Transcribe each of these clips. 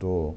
2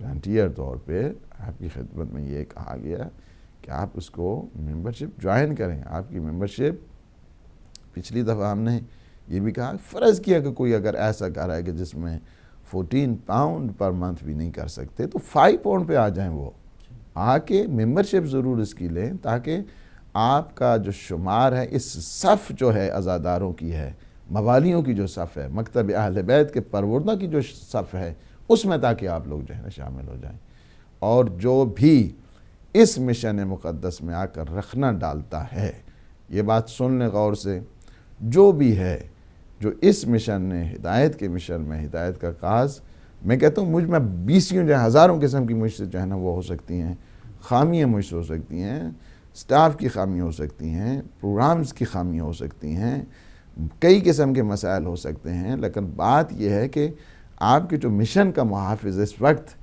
volunteer طور پہ آپ کی خدمت میں یہ کہا گیا کہ آپ اس کو ممبرشپ جوائن کریں. آپ کی ممبرشپ پچھلی دفعہ ہم نے یہ بھی کہا فرض کیا کہ کوئی اگر ایسا کر رہا ہے کہ جس میں 14 پاؤنڈ پر منتھ بھی نہیں کر سکتے تو 5 پاؤنڈ پہ آ جائیں. وہ آ کے ممبرشپ ضرور اس کی لیں تاکہ آپ کا جو شمار ہے اس صف جو ہے عزاداروں کی ہے, موالیوں کی جو صف ہے, مکتب اہل بیت کے پروردہ کی جو صف ہے اس میں تاکہ آپ لوگ جو ہے نا شامل ہو جائیں. اور جو بھی اس مشن مقدس میں آ کر رکھنا ڈالتا ہے, یہ بات سن لیں غور سے, جو بھی ہے جو اس مشن نے ہدایت کے مشن میں ہدایت کا کاز, میں کہتا ہوں مجھ میں 20 جو ہزاروں قسم کی مجھ سے جو ہے نا وہ ہو سکتی ہیں, خامیاں مجھ سے ہو سکتی ہیں, سٹاف کی خامیاں ہو سکتی ہیں, پروگرامز کی خامیاں ہو سکتی ہیں, کئی قسم کے مسائل ہو سکتے ہیں, لیکن بات یہ ہے کہ آپ کے جو مشن کا محافظ اس وقت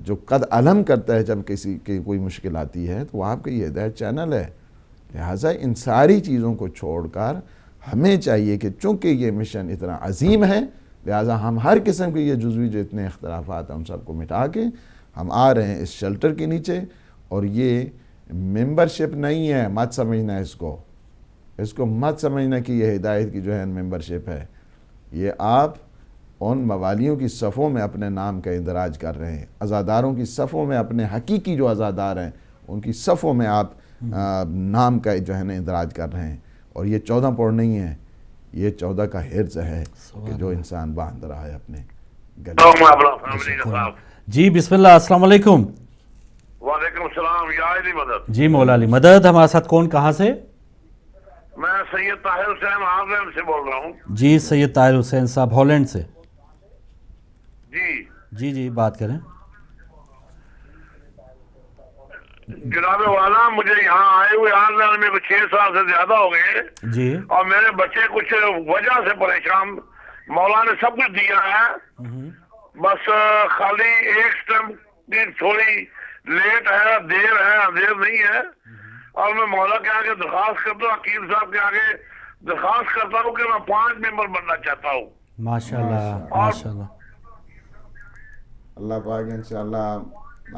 جو قد علم کرتا ہے جب کسی کی کوئی مشکل آتی ہے تو وہ آپ کا یہ ہدایت چینل ہے. لہٰذا ان ساری چیزوں کو چھوڑ کر ہمیں چاہیے کہ چونکہ یہ مشن اتنا عظیم ہے لہٰذا ہم ہر قسم کے یہ جزوی جو اتنے اختلافات ہیں ان سب کو مٹا کے ہم آ رہے ہیں اس شیلٹر کے نیچے. اور یہ ممبرشپ نہیں ہے, مت سمجھنا اس کو مت سمجھنا کہ یہ ہدایت کی جو ہے ممبرشپ ہے. یہ آپ ان موالیوں کی صفوں میں اپنے نام کا اندراج کر رہے ہیں, عزاداروں کی صفوں میں اپنے حقیقی جو عزادار ہیں ان کی صفوں میں آپ نام کا جو ہے نا اندراج کر رہے ہیں. اور یہ 14 پاؤنڈ نہیں ہے, یہ 14 کا حرز ہے کہ جو انسان باندھ رہا ہے اپنے گلے. جی بسم اللہ, السلام علیکم. وعلیکم السلام. یا علی مدد. جی مولا علی مدد. ہمارے ساتھ کون, کہاں سے؟ میں سید طاہر حسین ہالینڈ سے بول رہا ہوں. جی سید طاہر حسین صاحب ہالینڈ سے. جی جی بات کریں. جناب والا, مجھے یہاں آئے ہوئے ہالینڈ میں کچھ 6 سال سے زیادہ ہو گئے جی, اور میرے بچے کچھ وجہ سے پریشان. مولا نے سب کچھ دیا ہے, بس خالی ایک سٹیمپ کی تھوڑی لیٹ ہے, دیر ہے, اندھیر نہیں ہے. اور میں مولا کے آگے درخواست کرتا ہوں, عقیل صاحب کے آگے درخواست کرتا ہوں کہ میں 5 ممبر بننا چاہتا ہوں. ماشاءاللہ ماشاءاللہ. اللہ پاک انشاءاللہ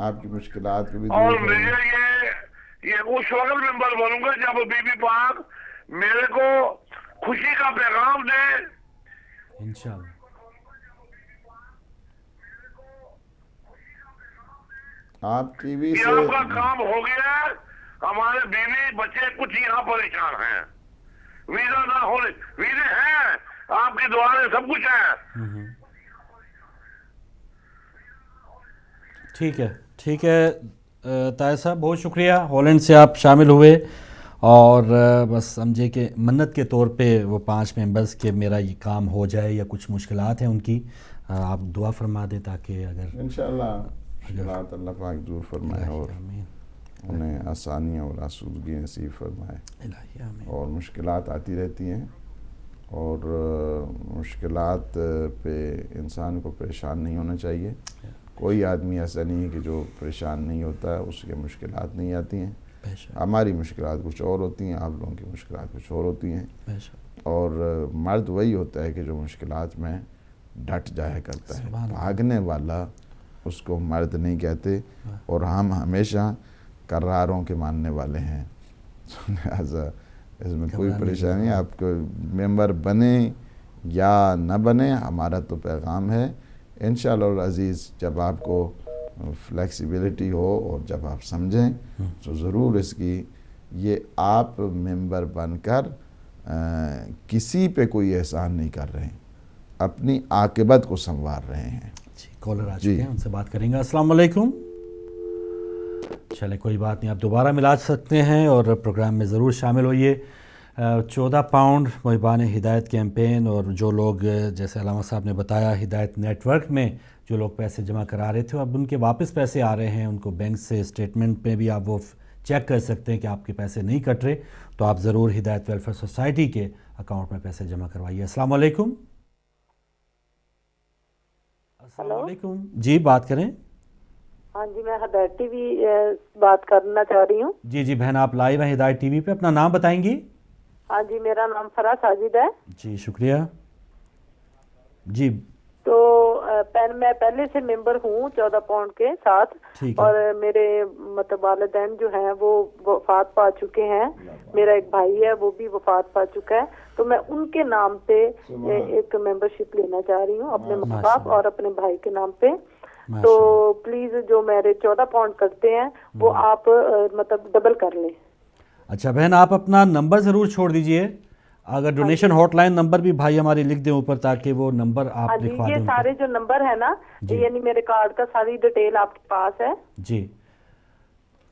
آپ کی مشکلات کو بھی اور دور کریں. مجھے یہ اس وقت ممبر بنوں گا جب بی بی پاک میرے کو خوشی کا پیغام دے انشاءاللہ. آپ ٹی وی کہ سے آپ کا کام ہو گیا ہے. ہمارے بیوی بچے کچھ یہاں پریشان ہیں, ویزا نہ ہونے, ویزے ہیں, آپ کی دعا سے سب کچھ ہے. ٹھیک ہے طاہر صاحب, بہت شکریہ. ہالینڈ سے آپ شامل ہوئے اور بس سمجھے کہ منت کے طور پہ وہ 5 ممبرز کے میرا یہ کام ہو جائے یا کچھ مشکلات ہیں ان کی آپ دعا فرما دیں تاکہ اگر انشاءاللہ مشکلات اللہ پاک دور فرمائے اور انہیں آسانیاں اور آسودگی نصیب فرمائے. اور مشکلات آتی رہتی ہیں اور مشکلات پہ انسان کو پریشان نہیں ہونا چاہیے. کوئی آدمی ایسا نہیں ہے کہ جو پریشان نہیں ہوتا ہے, اس کے مشکلات نہیں آتی ہیں. ہماری مشکلات کچھ اور ہوتی ہیں, آپ لوگوں کی مشکلات کچھ اور ہوتی ہیں. اور مرد وہی ہوتا ہے کہ جو مشکلات میں ڈٹ جایا کرتا ہے. بھاگنے والا اس کو مرد نہیں کہتے, اور ہم ہمیشہ کراروں کے ماننے والے ہیں. لہٰذا اس میں کوئی پریشانی, آپ کو ممبر بنیں یا نہ بنیں, ہمارا تو پیغام ہے انشاءاللہ العزیز جب آپ کو فلیکسیبلٹی ہو اور جب آپ سمجھیں تو ضرور اس کی, یہ آپ ممبر بن کر کسی پہ کوئی احسان نہیں کر رہے ہیں, اپنی عاقبت کو سنوار رہے ہیں. جی کالر آ چکے ہیں, ان سے بات کریں گے. السلام علیکم. چلے کوئی بات نہیں, آپ دوبارہ ملا سکتے ہیں اور پروگرام میں ضرور شامل ہوئیے. 14 پاؤنڈ محبان ہدایت کیمپین, اور جو لوگ جیسے علامہ صاحب نے بتایا ہدایت نیٹ ورک میں جو لوگ پیسے جمع کرا رہے تھے اب ان کے واپس پیسے آ رہے ہیں, ان کو بینک سے اسٹیٹمنٹ پہ بھی آپ وہ چیک کر سکتے ہیں کہ آپ کے پیسے نہیں کٹ رہے, تو آپ ضرور ہدایت ویلفیئر سوسائٹی کے اکاؤنٹ میں پیسے جمع کروائیے. السلام علیکم. السلام علیکم. جی بات کریں. ہاں جی, میں ہدایت ٹی وی بات کرنا چاہ رہی ہوں. جی بہن, آپ لائیو ہیں ہدایت ٹی وی پہ, اپنا نام بتائیں گی؟ ہاں جی, میرا نام فرا ساجد ہے. جی شکریہ. جی تو میں پہلے سے ممبر ہوں 14 پاؤنڈ کے ساتھ، ٹھیک ہے۔ اور میرے مطلب والدین جو ہیں وہ وفات پا چکے ہیں، میرا ایک بھائی ہے وہ بھی وفات پا چکا ہے، تو میں ان کے نام پہ ایک ممبرشپ لینا چاہ رہی ہوں اپنے ماں باپ اور اپنے بھائی کے نام پہ۔ تو پلیز جو میرے 14 پاؤنڈ کرتے ہیں وہ آپ مطلب ڈبل کر لیں۔ اچھا بہن، آپ اپنا نمبر ضرور چھوڑ دیجئے، اگر ڈونیشن ہاٹ لائن نمبر بھی بھائی ہمارے لکھ دیں اوپر، تاکہ وہ نمبر آپ لکھوا دیں۔ یہ سارے جو نمبر ہے نا، یعنی میرے کارڈ کا ساری ڈیٹیل آپ کے پاس ہے؟ جی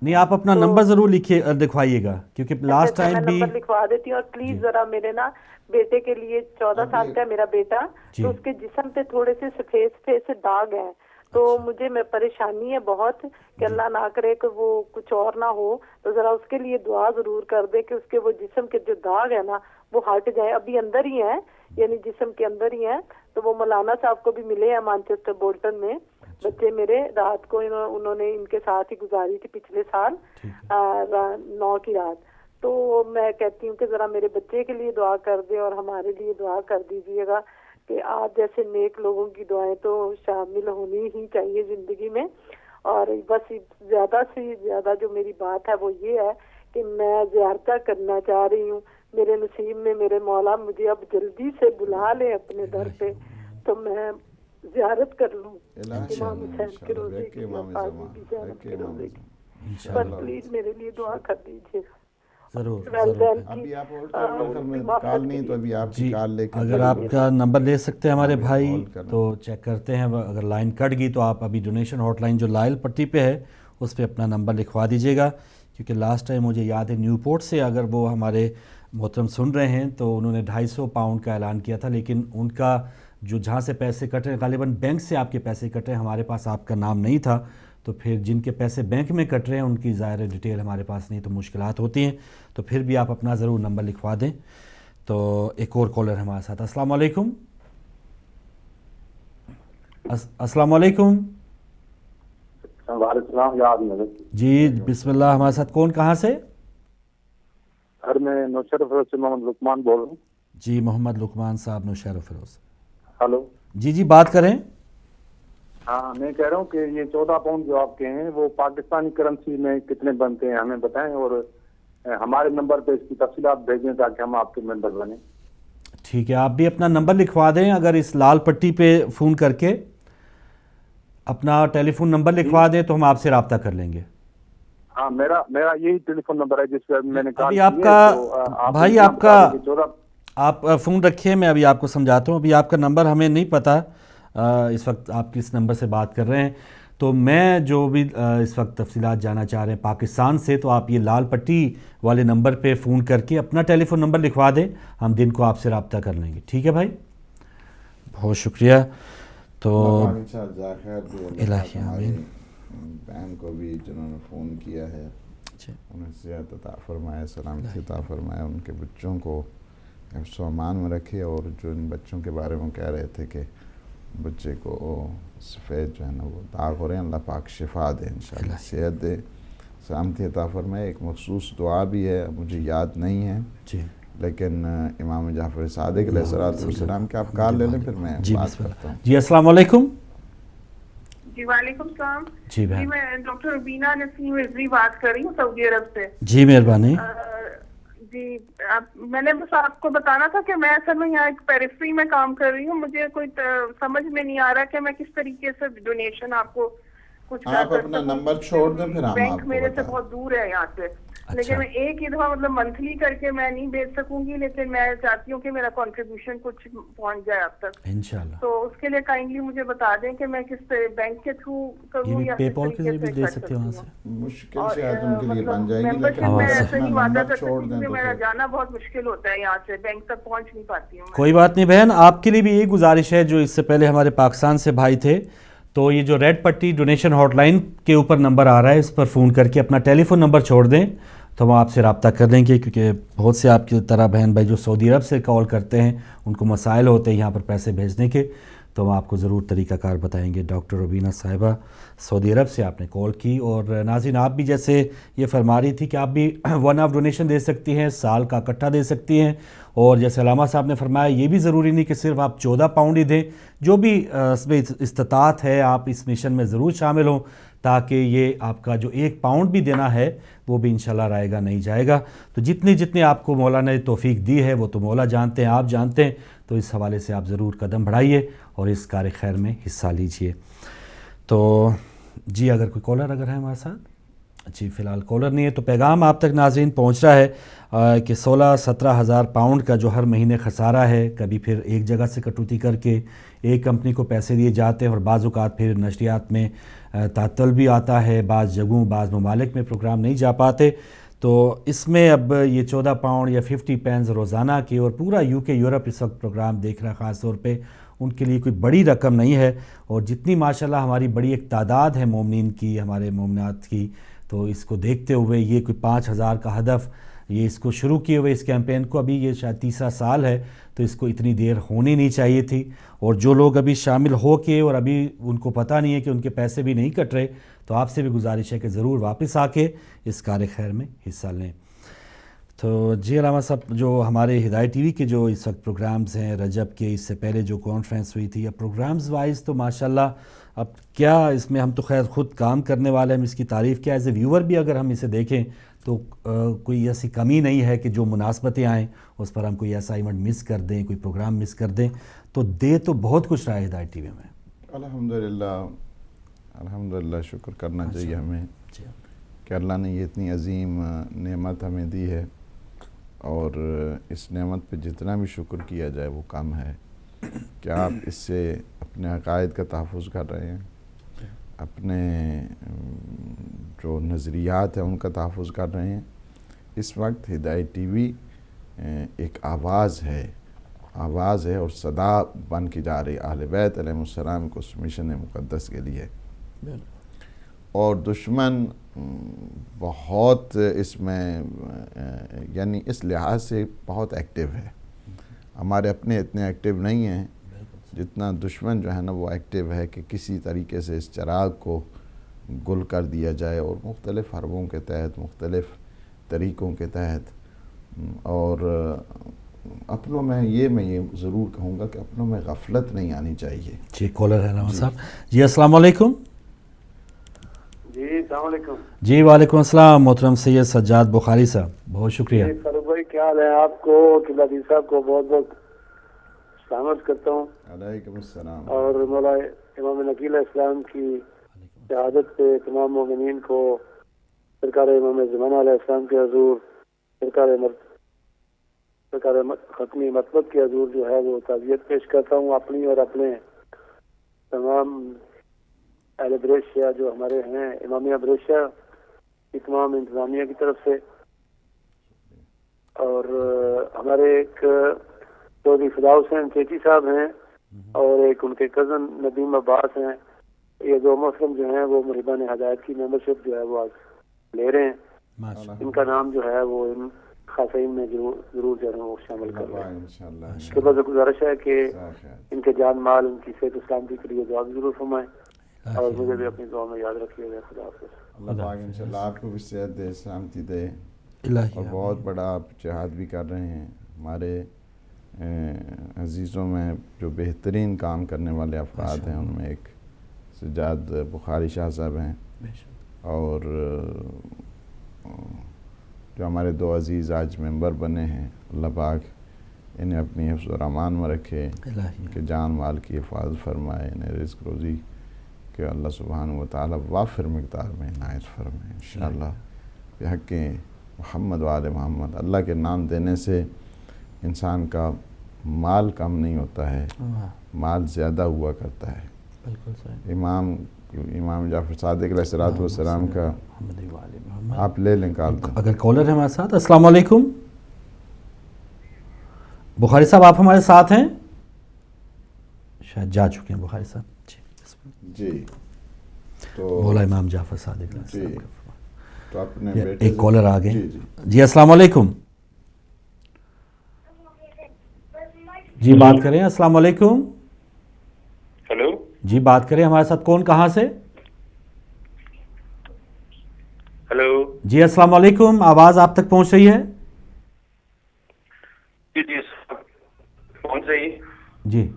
نہیں، آپ اپنا نمبر ضرور لکھوائیے گا، کیونکہ لاسٹ ٹائم بھی نمبر لکھوا دیتی ہوں۔ اور پلیز ذرا میرے نا بیٹے کے لیے 14 سال کا ہے میرا بیٹا، تو اس کے جسم پہ تھوڑے سے سفید سے داغ ہیں، تو مجھے پریشانی ہے بہت کہ اللہ نہ کرے کہ وہ کچھ اور نہ ہو، تو ذرا اس کے لیے دعا ضرور کر دے کہ اس کے وہ جسم کے جو داغ ہے نا وہ ہٹ جائے۔ ابھی اندر ہی ہیں، یعنی جسم کے اندر ہی ہیں، تو وہ مولانا صاحب کو بھی ملے ہیں مانچسٹر بولٹن میں، بچے میرے رات کو انہوں نے ان کے ساتھ ہی گزاری تھی پچھلے سال 9 کی رات۔ تو میں کہتی ہوں کہ ذرا میرے بچے کے لیے دعا کر دیں اور ہمارے لیے دعا کر دیجیے گا کہ آپ جیسے نیک لوگوں کی دعائیں تو شامل ہونی ہی چاہیے زندگی میں۔ اور بس زیادہ سے زیادہ جو میری بات ہے وہ یہ ہے کہ میں زیارتہ کرنا چاہ رہی ہوں، میرے نصیب میں میرے مولا مجھے اب جلدی سے بلا لے اپنے در پہ تو میں زیارت کر لوں امام حسین کے روزے کی، بس پلیز میرے لیے دعا کر دیجیے گا۔ ضرور ابھی آپ ہولڈ کر کال نہیں تو ابھی آپ کی کال لے کے اگر آپ کا نمبر لے سکتے ہیں ہمارے بھائی تو چیک کرتے ہیں، اگر لائن کٹ گئی تو آپ ابھی ڈونیشن ہاٹ لائن جو لائل پٹی پہ ہے اس پہ اپنا نمبر لکھوا دیجیے گا، کیونکہ لاسٹ ٹائم مجھے یاد ہے نیو پورٹ سے اگر وہ ہمارے محترم سن رہے ہیں تو انہوں نے 250 پاؤنڈ کا اعلان کیا تھا، لیکن ان کا جو جہاں سے پیسے کٹ رہے ہیں غالباً بینک سے آپ کے پیسے کٹ رہے ہیں، ہمارے پاس آپ کا نام نہیں تھا، تو پھر جن کے پیسے بینک میں کٹ رہے ہیں ان کی ظاہر ڈیٹیل ہمارے پاس نہیں، تو مشکلات ہوتی ہیں، تو پھر بھی آپ اپنا ضرور نمبر لکھوا دیں۔ تو ایک اور کالر ہمارے ساتھ۔ السلام علیکم۔ السلام علیکم۔ وعلیکم السلام۔ جی بسم اللہ، ہمارے ساتھ کون، کہاں سے؟ سر میں نوشہر فیروز سے محمد لقمان بول رہا ہوں۔ جی محمد لقمان صاحب، نوشہر فیروز۔ ہلو جی بات کریں۔ ہاں میں کہہ رہا ہوں کہ یہ 14 پاؤنڈ جو آپ کے ہیں وہ پاکستانی کرنسی میں کتنے بنتے ہیں ہمیں بتائیں، اور ہمارے نمبر پہ اس کی تفصیلات بھیجیں تاکہ ہم آپ کے ممبر بنیں۔ ٹھیک ہے، آپ بھی اپنا نمبر لکھوا دیں، اگر اس لال پٹی پہ فون کر کے اپنا ٹیلی فون نمبر لکھوا دیں تو ہم آپ سے رابطہ کر لیں گے۔ ہاں میرا یہی ٹیلی فون نمبر ہے جس پہ میں نے کہا ابھی آپ کا بھائی آپ فون رکھیے، میں ابھی آپ کو سمجھاتا ہوں۔ ابھی آپ کا نمبر ہمیں نہیں پتہ اس وقت آپ کس نمبر سے بات کر رہے ہیں، تو میں جو بھی اس وقت تفصیلات جاننا چاہ رہے ہیں پاکستان سے، تو آپ یہ لال پٹی والے نمبر پہ فون کر کے اپنا ٹیلی فون نمبر لکھوا دیں، ہم دن کو آپ سے رابطہ کر لیں گے۔ ٹھیک ہے بھائی، بہت شکریہ۔ تو الہی آمین۔ بہن کو بھی جنہوں نے فون کیا ہے انہیں صحت عطا فرمائے، سلامتی عطا فرمائے، ان کے بچوں کو حفظ و امان میں رکھے، اور جو ان بچوں کے بارے میں کہہ رہے تھے کہ بچے کو سفید جو ہے نا وہ داغ ہو رہے ہیں، اللہ پاک شفا دے، انشاءاللہ صحت دے، سلامتی عطا فرمائے۔ ایک مخصوص دعا بھی ہے، مجھے یاد نہیں ہے لیکن امام جعفر صادق علیہ السلام کے آپ کال لے لیں پھر میں بات کرتا ہوں۔ جی السلام علیکم۔ جی وعلیکم السلام۔ جی بہن، میں ڈاکٹر ربینہ نسیم رضوی بات کر رہی ہوں سعودی عرب سے۔ جی مہربانی۔ جی میں نے بس آپ کو بتانا تھا کہ میں اصل میں یہاں ایک پیریفری میں کام کر رہی ہوں، مجھے کوئی سمجھ میں نہیں آ رہا کہ میں کس طریقے سے ڈونیشن آپ کو کچھ آپ اپنا نمبر چھوڑ دیں پھر ہم آپ کو بینک میرے سے بہت دور ہے یہاں سے، لیکن میں ایک ہی دفعہ مطلب منتھلی کر کے میں نہیں بھیج سکوں گی، لیکن میں چاہتی ہوں کہ میرا کنٹریبیوشن کچھ پہنچ جائے آپ تک انشاءاللہ۔ تو اس کے لیے کائنڈلی مجھے بتا دیں کہ میں کس بینک کے تھرو کروں یا پے پال کے ذریعے بھی دے سکتے ہو وہاں سے، مشکل سے ان کے لیے بن جائے گی، لیکن میں بس ایسے اپنا نہیں وعدہ نمبر کر چھوڑ سکتی دیں کہ تو میرا جانا بہت مشکل ہوتا ہے، یہاں سے بینک تک پہنچ نہیں پاتی ہوں۔ کوئی بات نہیں بہن، آپ کے لیے بھی یہی گزارش ہے، جو اس سے پہلے ہمارے پاکستان سے بھائی تھے، تو یہ جو ریڈ پٹی ڈونیشن ہاٹ لائن کے اوپر نمبر آ رہا ہے اس پر فون کر کے اپنا ٹیلی فون نمبر چھوڑ دیں تو ہم آپ سے رابطہ کر لیں گے، کیونکہ بہت سے آپ کی طرح بہن بھائی جو سعودی عرب سے کال کرتے ہیں ان کو مسائل ہوتے ہیں یہاں پر پیسے بھیجنے کے، تو ہم آپ کو ضرور طریقہ کار بتائیں گے. ڈاکٹر روبینہ صاحبہ سعودی عرب سے آپ نے کال کی, اور ناظرین آپ بھی جیسے یہ فرما رہی تھی کہ آپ بھی 1 آف ڈونیشن دے سکتی ہیں, سال کا اکٹھا دے سکتی ہیں, اور جیسے علامہ صاحب نے فرمایا یہ بھی ضروری نہیں کہ صرف آپ 14 پاؤنڈ ہی دیں, جو بھی اس میں استطاعت ہے آپ اس مشن میں ضرور شامل ہوں, تاکہ یہ آپ کا جو 1 پاؤنڈ بھی دینا ہے وہ بھی انشاءاللہ رائے گا نہیں جائے گا. تو جتنی آپ کو مولا نے توفیق دی ہے وہ تو مولا جانتے ہیں, آپ جانتے ہیں, تو اس حوالے سے آپ ضرور قدم بڑھائیے اور اس کار خیر میں حصہ لیجئے. تو جی اگر کوئی کالر اگر ہے ہمارے ساتھ, جی فی الحال کالر نہیں ہے, تو پیغام آپ تک ناظرین پہنچ رہا ہے کہ 16-17 ہزار پاؤنڈ کا جو ہر مہینے خسارہ ہے, کبھی پھر ایک جگہ سے کٹوتی کر کے ایک کمپنی کو پیسے دیے جاتے ہیں, اور بعض اوقات پھر نشریات میں تعطل بھی آتا ہے, بعض جگہوں بعض ممالک میں پروگرام نہیں جا پاتے. تو اس میں اب یہ 14 پاؤنڈ یا 50 پینز روزانہ کی, اور پورا UK یورپ اس وقت پروگرام دیکھ رہا ہے, خاص طور پہ ان کے لیے کوئی بڑی رقم نہیں ہے. اور جتنی ماشاءاللہ ہماری بڑی ایک تعداد ہے مومنین کی, ہمارے مومنات کی, تو اس کو دیکھتے ہوئے یہ کوئی 5,000 کا ہدف, یہ اس کو شروع کیے ہوئے اس کیمپین کو ابھی یہ شاید 3 سال ہے, تو اس کو اتنی دیر ہونی نہیں چاہیے تھی. اور جو لوگ ابھی شامل ہو کے اور ابھی ان کو پتہ نہیں ہے کہ ان کے پیسے بھی نہیں کٹ رہے, تو آپ سے بھی گزارش ہے کہ ضرور واپس آ کے اس کار خیر میں حصہ لیں. تو جی علامہ صاحب, جو ہمارے ہدایت ٹی وی کے جو اس وقت پروگرامز ہیں رجب کے, اس سے پہلے جو کانفرنس ہوئی تھی, یا پروگرامز وائز تو ماشاءاللہ اب کیا اس میں, ہم تو خیر خود کام کرنے والے, ہم اس کی تعریف کیا ایز اے ویور بھی اگر ہم اسے دیکھیں تو کوئی ایسی کمی نہیں ہے کہ جو مناسبتیں آئیں اس پر ہم کوئی ایسا ایونٹ مس کر دیں, کوئی پروگرام مس کر دیں. تو دے تو بہت کچھ رہا ہے ہدایت ٹی وی میں. الحمدللہ شکر کرنا چاہیے ہمیں کہ اللہ نے یہ اتنی عظیم نعمت ہمیں دی ہے, اور اس نعمت پہ جتنا بھی شکر کیا جائے وہ کم ہے. کہ آپ اس سے اپنے عقائد کا تحفظ کر رہے ہیں, اپنے جو نظریات ہیں ان کا تحفظ کر رہے ہیں. اس وقت ہدایت ٹی وی ایک آواز ہے اور صدا بن کے جا رہی اہل بیت علیہ السلام کو اس مشن مقدس کے لیے. اور دشمن بہت اس میں یعنی اس لحاظ سے بہت ایکٹیو ہے. ہمارے اپنے اتنے ایکٹیو نہیں ہیں جتنا دشمن جو ہے نا وہ ایکٹیو ہے, کہ کسی طریقے سے اس چراغ کو گل کر دیا جائے, اور مختلف حربوں کے تحت, مختلف طریقوں کے تحت. اور اپنوں میں یہ ضرور کہوں گا کہ اپنوں میں غفلت نہیں آنی چاہیے. جی کالر ہے علامہ صاحب. جی السلام علیکم. جی السلام علیکم. جی وعلیکم السلام محترم سید سجاد بخاری صاحب, بہت شکریہ. فاروق بھائی کیا حال ہے آپ کو, قبلہ صاحب کو بہت بہت سلامت کرتا ہوں. علیکم السلام. اور مولا امام نقیل اسلام کی شہادت پہ تمام مومنین کو سرکار امام زمانہ علیہ السلام کے حضور, سرکار ختمی مطلب کے حضور جو ہے وہ تعزیت پیش کرتا ہوں, اپنی اور اپنے تمام اہل بریشیا جو ہمارے ہیں, امامیہ بریشیا کی تمام انتظامیہ کی طرف سے. اور ہمارے ایک چودھری فدا حسین چیچی صاحب ہیں, اور ایک ان کے کزن ندیم عباس ہیں. یہ دو محترم جو ہیں وہ محبان ہدایت کی ممبرشپ جو ہے وہ آج لے رہے ہیں. ان کا نام جو ہے وہ ان خاصین میں ضرور جو ہے وہ شامل کر رہے ہیں. اس کے بعد گزارش ہے کہ ان کے جان مال, ان کی صحت اسلامتی کے لیے دعا ضرور فرمائیں, اور مجھے بھی اپنی دعا میں یاد رکھیے گا. خدا حافظ. اللہ پاک انشاءاللہ آپ کو بھی صحت دے, سلامتی دے, اور بہت بڑا آپ جہاد بھی کر رہے ہیں. ہمارے عزیزوں میں جو بہترین کام کرنے والے افراد ہیں ان میں ایک سجاد بخاری شاہ صاحب ہیں, اور جو ہمارے 2 عزیز آج ممبر بنے ہیں, اللہ پاک انہیں اپنی حفظ و امان میں رکھے, کہ جان مال کی حفاظت فرمائے, انہیں رزق روزی کہ اللہ سبحانہ و تعالی وافر مقدار میں عنایت فرمائے انشاءاللہ بحق محمد و آل محمد. اللہ کے نام دینے سے انسان کا مال کم نہیں ہوتا ہے, مال زیادہ ہوا کرتا ہے. امام جعفر صادق علیہ السلام کا آپ لے لیں کال. اگر کالر ہے ہمارے ساتھ. السلام علیکم بخاری صاحب, آپ ہمارے ساتھ ہیں؟ شاید جا چکے ہیں بخاری صاحب. جی تو مولا امام جعفر صادق علیہ السلام کا. تو اپنے ایک کالر آ گئے. جی السلام علیکم. جی بات کریں. السلام علیکم. جی بات کریں ہمارے ساتھ کون کہاں سے؟ ہیلو جی السلام علیکم، آواز آپ تک پہنچ رہی ہے؟ جی جی پہنچ رہی ہے جی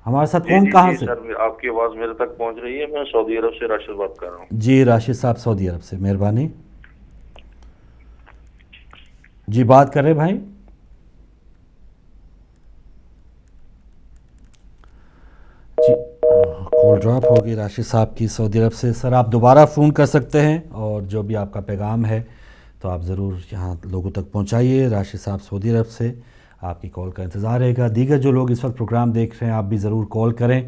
ہمارے ساتھ کون کہاں سے؟ سر آپ کی آواز میرے تک پہنچ رہی ہے. میں سعودی عرب سے راشد بات کر رہا ہوں. جی راشد صاحب سعودی عرب سے، مہربانی. جی بات کر رہے بھائی. جی کال ڈراپ ہوگی راشد صاحب کی سعودی عرب سے. سر آپ دوبارہ فون کر سکتے ہیں اور جو بھی آپ کا پیغام ہے تو آپ ضرور یہاں لوگوں تک پہنچائیے. راشد صاحب سعودی عرب سے، آپ کی کال کا انتظار رہے گا. دیگر جو لوگ اس وقت پروگرام دیکھ رہے ہیں آپ بھی ضرور کال کریں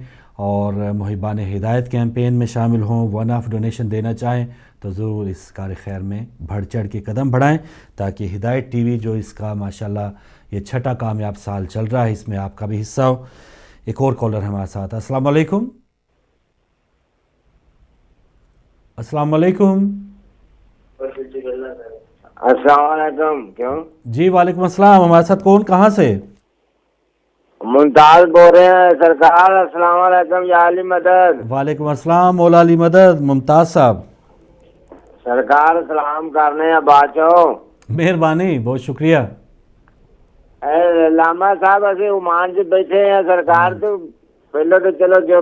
اور محبان ہدایت کیمپین میں شامل ہوں. ون آف ڈونیشن دینا چاہیں تو ضرور اس کار خیر میں بڑھ چڑھ کے قدم بڑھائیں تاکہ ہدایت ٹی وی جو اس کا ماشاءاللہ یہ چھٹا کامیاب سال چل رہا ہے اس میں آپ کا بھی حصہ ہو. ایک اور کالر ہمارے ساتھ. السلام علیکم. السلام علیکم. السلام علیکم. کیوں جی وعلیکم السلام. ہمارے ساتھ کون کہاں سے؟ ممتاز بول رہے ہیں سرکار. السلام علیکم یا علی مدد. وعلیکم السلام مولا علی مدد. ممتاز صاحب سرکار سلام کرنے ہیں بادشاہ. مہربانی، بہت شکریہ. ਲਾਮਾ ਸਾਹਿਬ ਅਸੀਂ ਉਮਾਨ 'ਚ ਬੈਠੇ ਆ ਸਰਕਾਰ ਤੋਂ ਪਹਿਲਾਂ ਤਾਂ ਚਲੋ ਜੋ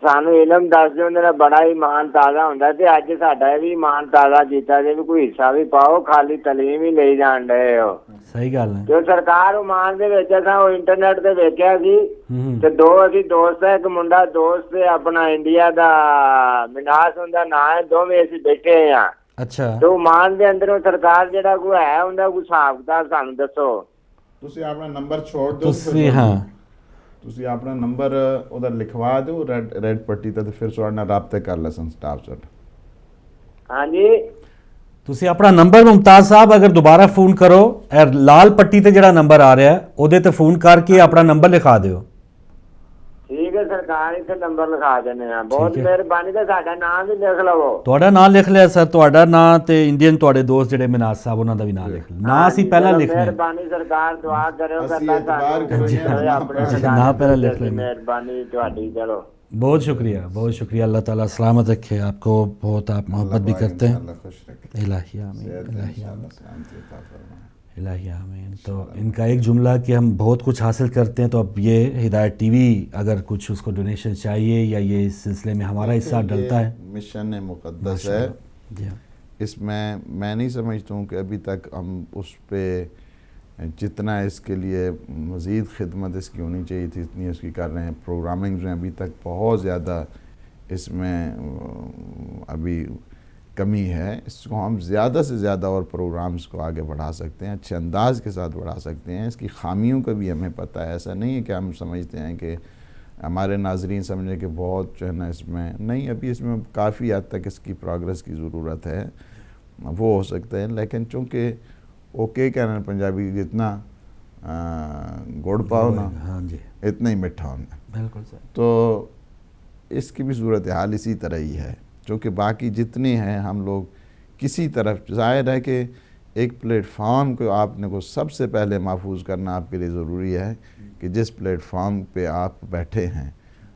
ਸਾਨੂੰ ਇਲਮ ਦੱਸਦੇ ਹੁੰਦੇ ਨੇ ਬੜਾ ਇਮਾਨ ਤਾਜ਼ਾ ਹੁੰਦਾ ਤੇ ਅੱਜ ਸਾਡਾ ਵੀ ਇਮਾਨ ਤਾਜ਼ਾ ਕੀਤਾ ਜੇ ਵੀ ਕੋਈ ਹਿੱਸਾ ਵੀ ਪਾਓ, ਖਾਲੀ ਤਾਲੀਮ ਹੀ ਲਈ ਜਾਣ ਡਏ ਹੋ. ਸਹੀ ਗੱਲ ਹੈ. ਜੋ ਸਰਕਾਰ ਉਮਾਨ ਦੇ ਵਿੱਚ ਅਸਾਂ ਉਹ ਇੰਟਰਨੈਟ ਤੇ ਵੇਖਿਆ ਸੀ ਤੇ ਦੋ ਅਸੀਂ ਦੋਸਤ ਹੈ, ਇੱਕ ਮੁੰਡਾ ਦੋਸਤ ਹੈ ਆਪਣਾ ਇੰਡੀਆ ਦਾ ਮਿਨਾਸ ਹੁੰਦਾ ਨਾਂ ਹੈ, ਦੋਵੇਂ ਅਸੀਂ ਬੈਠੇ ਆ. ਅੱਛਾ ਤੇ ਉਮਾਨ ਦੇ ਅੰਦਰੋਂ ਸਰਕਾਰ ਜਿਹੜਾ ਕੋਈ ਹੈ ਉਹਦਾ ਕੋਈ ਹਿਸਾਬ ਕਿਤਾਬ ਸਾਨੂੰ ਦੱਸੋ. ਤੁਸੀਂ ਆਪਣਾ ਨੰਬਰ ਛੋੜ ਦਿਓ. ਤੁਸੀਂ ਹਾਂ ਤੁਸੀਂ ਆਪਣਾ ਨੰਬਰ ਉਧਰ ਲਿਖਵਾ ਦਿਓ ਰੈਡ ਪੱਟੀ ਤੇ ਫਿਰ ਤੁਹਾਡੇ ਨਾਲ ਰਾਬਤਾ ਕਰ ਲੈਣ ਸਟਾਫ ਸਰ. ਹਾਂਜੀ ਤੁਸੀਂ ਆਪਣਾ ਨੰਬਰ ਮੁਮਤਾਜ਼ ਸਾਹਿਬ ਅਗਰ ਦੁਬਾਰਾ ਫੋਨ ਕਰੋ ਲਾਲ ਪੱਟੀ ਤੇ ਜਿਹੜਾ ਨੰਬਰ ਆ ਰਿਹਾ ਉਹਦੇ ਤੇ ਫੋਨ ਕਰਕੇ ਆਪਣਾ ਨੰਬਰ ਲਿਖਾ ਦਿਓ. ਠੀਕ ਹੈ ਸਰਕਾਰ ਇੱਥੇ ਨੰਬਰ ਲਿਖਾ ਦਿੰਦੇ ਆ. ਬਹੁਤ ਮਿਹਰਬਾਨੀ ਤੇ ਸਾਡਾ ਨਾਮ ਵੀ ਲਿਖ ਲਵੋ. ਤੁਹਾਡਾ ਨਾਮ ਲਿਖ ਲਿਆ ਸਰ, ਤੁਹਾਡਾ ਨਾਂ ਤੇ ਇੰਡੀਅਨ ਤੁਹਾਡੇ ਦੋਸਤ ਜਿਹੜੇ ਮਿਨਾਜ਼ ਸਾਹਿਬ ਉਹਨਾਂ ਦਾ ਵੀ ਨਾਮ ਲਿਖ ਲਿਆ. ਨਾਂ ਅਸੀਂ ਪਹਿਲਾਂ ਲਿਖ ਲਿਆ. ਮਿਹਰਬਾਨੀ ਸਰਕਾਰ ਦੁਆ ਕਰਿਓ ਅਸੀਂ ਕਰਨਾ ਇਤਬਾਰ ਕਰਾਂਗੇ ਆਪਣੇ ਨਾਂ ਪਹਿਲਾਂ ਲਿਖ ਲੈਣਾ. ਮਿਹਰਬਾਨੀ ਤੁਹਾਡੀ. ਚਲੋ بہت شکریہ بہت شکریہ. اللہ تعالیٰ سلامت رکھے آپ کو. بہت آپ محبت بھی کرتے ہیں. الہی آمین الہی آمین الہی آمین. تو ان کا ایک جملہ کہ ہم بہت کچھ حاصل کرتے ہیں تو اب یہ ہدایت ٹی وی اگر کچھ اس کو ڈونیشن چاہیے یا یہ اس سلسلے میں ہمارا حصہ ڈلتا ہے. مشن مقدس ہے. اس میں نہیں سمجھتا ہوں کہ ابھی تک ہم اس پہ جتنا اس کے لیے مزید خدمت اس کی ہونی چاہیے تھی اتنی اس کی کر رہے ہیں. پروگرامنگ میں ابھی تک بہت زیادہ اس میں ابھی کمی ہے. اس کو ہم زیادہ سے زیادہ اور پروگرامز کو آگے بڑھا سکتے ہیں، اچھے انداز کے ساتھ بڑھا سکتے ہیں. اس کی خامیوں کا بھی ہمیں پتہ ہے. ایسا نہیں ہے کہ ہم سمجھتے ہیں کہ ہمارے ناظرین سمجھیں کہ بہت جو ہے نا اس میں نہیں، ابھی اس میں کافی حد تک اس کی پروگریس کی ضرورت ہے. وہ ہو سکتا ہے لیکن چونکہ اوکے کہنا پنجابی جتنا گڑ پاؤ نا اتنا ہی میٹھا ہونا. بالکل سر. تو اس کی بھی صورتحال اسی طرح ہی ہے. چونکہ باقی جتنے ہیں ہم لوگ کسی طرف ظاہر ہے کہ ایک پلیٹ فارم کو آپ نے کو سب سے پہلے محفوظ کرنا آپ کے لیے ضروری ہے کہ جس پلیٹ فارم پہ آپ بیٹھے ہیں.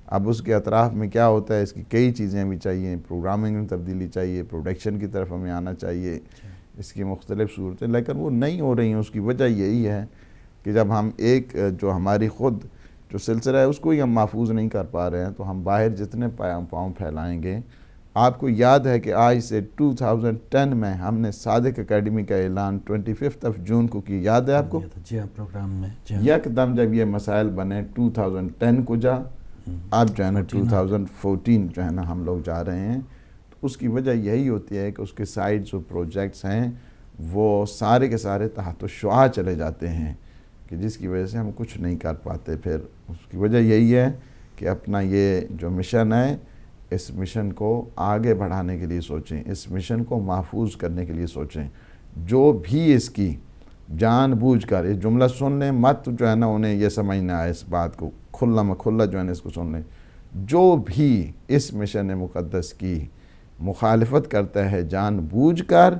اب اس کے اطراف میں کیا ہوتا ہے اس کی کئی چیزیں بھی چاہیے. پروگرامنگ میں تبدیلی چاہیے، پروڈکشن کی طرف ہمیں آنا چاہیے، اس کی مختلف صورتیں، لیکن وہ نہیں ہو رہی ہیں. اس کی وجہ یہی ہے کہ جب ہم ایک جو ہماری خود جو سلسلہ ہے اس کو ہی ہم محفوظ نہیں کر پا رہے ہیں تو ہم باہر جتنے پاؤں پھیلائیں گے. آپ کو یاد ہے کہ آج سے 2010 میں ہم نے صادق اکیڈمی کا اعلان 25 جون کو کی. یاد ہے آپ کو؟ جی ہاں پروگرام میں یک دم جب یہ مسائل بنے 2010 کو جا، اب جو ہے نا 2014 جو ہے نا ہم لوگ جا رہے ہیں. اس کی وجہ یہی ہوتی ہے کہ اس کے سائڈ جو پروجیکٹس ہیں وہ سارے کے سارے تحت الشعاع چلے جاتے ہیں کہ جس کی وجہ سے ہم کچھ نہیں کر پاتے. پھر اس کی وجہ یہی ہے کہ اپنا یہ جو مشن ہے اس مشن کو آگے بڑھانے کے لیے سوچیں، اس مشن کو محفوظ کرنے کے لیے سوچیں. جو بھی اس کی جان بوجھ کر یہ جملہ سن لیں، مت جو ہے نا انہیں یہ سمجھنا ہے اس بات کو کھلا مکھلا جو ہے نا اس کو سن لیں. جو بھی اس مشن مقدس کی مخالفت کرتا ہے جان بوجھ کر،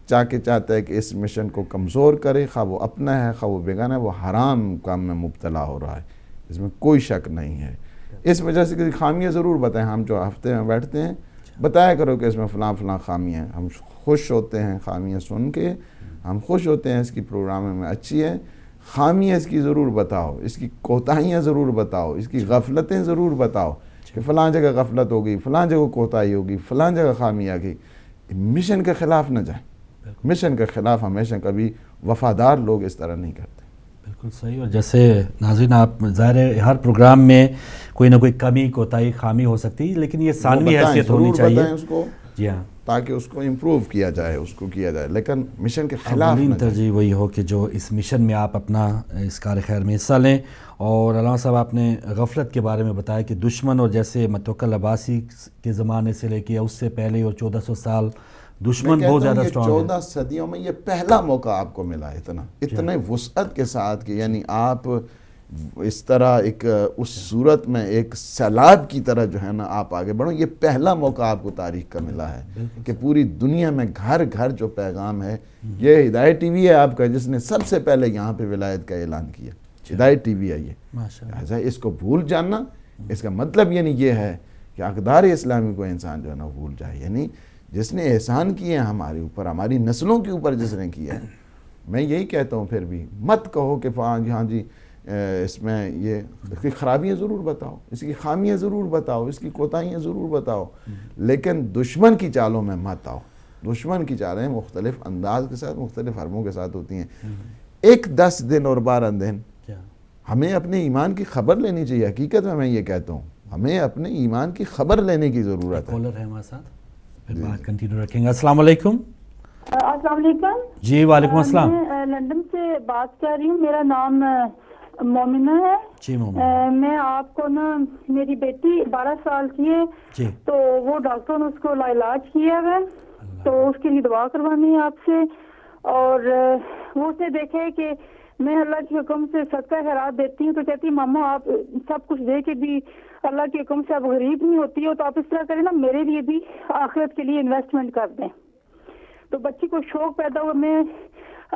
چاہتا ہے کہ اس مشن کو کمزور کرے، خواہ وہ اپنا ہے خواہ وہ بیگانہ ہے، وہ حرام کام میں مبتلا ہو رہا ہے. اس میں کوئی شک نہیں ہے. اس وجہ سے خامیاں ضرور بتائیں. ہم جو ہفتے میں بیٹھتے ہیں بتایا کرو کہ اس میں فلاں فلاں خامیاں ہیں. ہم خوش ہوتے ہیں خامیاں سن کے, ہم خوش ہوتے ہیں اس کی پروگرام میں اچھی ہے. خامیاں اس کی ضرور بتاؤ, اس کی کوتاہیاں ضرور بتاؤ, اس کی غفلتیں ضرور بتاؤ کہ فلاں جگہ غفلت ہو گئی, فلاں جگہ کوتاہی ہوگی, فلاں جگہ خامی آ گئی. مشن کے خلاف نہ جائیں. مشن کے خلاف ہمیشہ کبھی وفادار لوگ اس طرح نہیں کرتے. بالکل صحیح. اور جیسے ناظرین آپ ظاہر ہے ہر پروگرام میں کوئی نہ کوئی کمی کوتاہی خامی ہو سکتی ہے, لیکن یہ ثانوی حیثیت ہونی چاہیے. بتائیں اس کو, جی ہاں, تاکہ اس کو امپروو کیا جائے, اس کو کیا جائے, لیکن مشن کے خلاف نہ جائیں. ترجیح وہی ہو کہ جو اس مشن میں آپ اپنا اس کار خیر میں حصہ لیں. اور علامہ صاحب آپ نے غفلت کے بارے میں بتایا کہ دشمن, اور جیسے متوکل عباسی کے زمانے سے لے کے اس سے پہلے اور 1400 سال دشمن بہت زیادہ اسٹرانگ ہے. 14 صدیوں میں یہ پہلا موقع آپ کو ملا اتنے وسعت کے ساتھ کہ یعنی آپ اس طرح ایک اس صورت میں ایک سیلاب کی طرح جو ہے نا آپ آگے بڑھو. یہ پہلا موقع آپ کو تاریخ کا ملا ہے کہ پوری دنیا میں گھر گھر جو پیغام ہے. یہ ہدایت ٹی وی ہے آپ کا جس نے سب سے پہلے یہاں پہ ولایت کا اعلان کیا. ہدایت ٹی وی ہے یہ. اس کو بھول جاننا, اس کا مطلب یعنی یہ ہے کہ اقدار اسلامی کو انسان جو ہے نا بھول جائے. یعنی جس نے احسان کیے ہیں ہمارے اوپر, ہماری نسلوں کے اوپر جس نے کیا ہے, میں یہی کہتا ہوں پھر بھی مت کہو کہ ہاں جی اس میں یہ اس کی خرابیاں ضرور بتاؤ, اس کی خامیاں ضرور بتاؤ, اس کی کوتاہیاں ضرور بتاؤ, لیکن دشمن کی چالوں میں مت آؤ. دشمن کی چالیں مختلف انداز کے ساتھ مختلف حرموں کے ساتھ ہوتی ہیں. ایک 10 دن اور 12 دن ہمیں اپنے ایمان کی خبر لینی چاہیے. حقیقت میں یہ کہتا ہوں ہمیں اپنے ایمان کی خبر لینے کی ضرورت ہے. کالر ہے ہمارے ساتھ, پھر بات کنٹینیو رکھیں گے. السلام علیکم. السلام علیکم. جی وعلیکم السلام. میں لندن سے بات کر رہی ہوں. میرا نام مومنہ ہے. جی مومنہ. میں آپ کو نا, میری بیٹی 12 سال کی ہے. جی. تو وہ ڈاکٹر نے اس کو علاج کیا ہے, تو اس کے لیے دعا کروانی ہے آپ سے. اور وہ اسے دیکھے کہ میں اللہ کے حکم سے صدقہ خیرات دیتی ہوں, تو کہتی ماما آپ سب کچھ دے کے بھی اللہ کے حکم سے آپ غریب نہیں ہوتی ہو, تو آپ اس طرح کریں نا میرے لیے بھی آخرت کے لیے انویسٹمنٹ کر دیں. تو بچی کو شوق پیدا ہوا. میں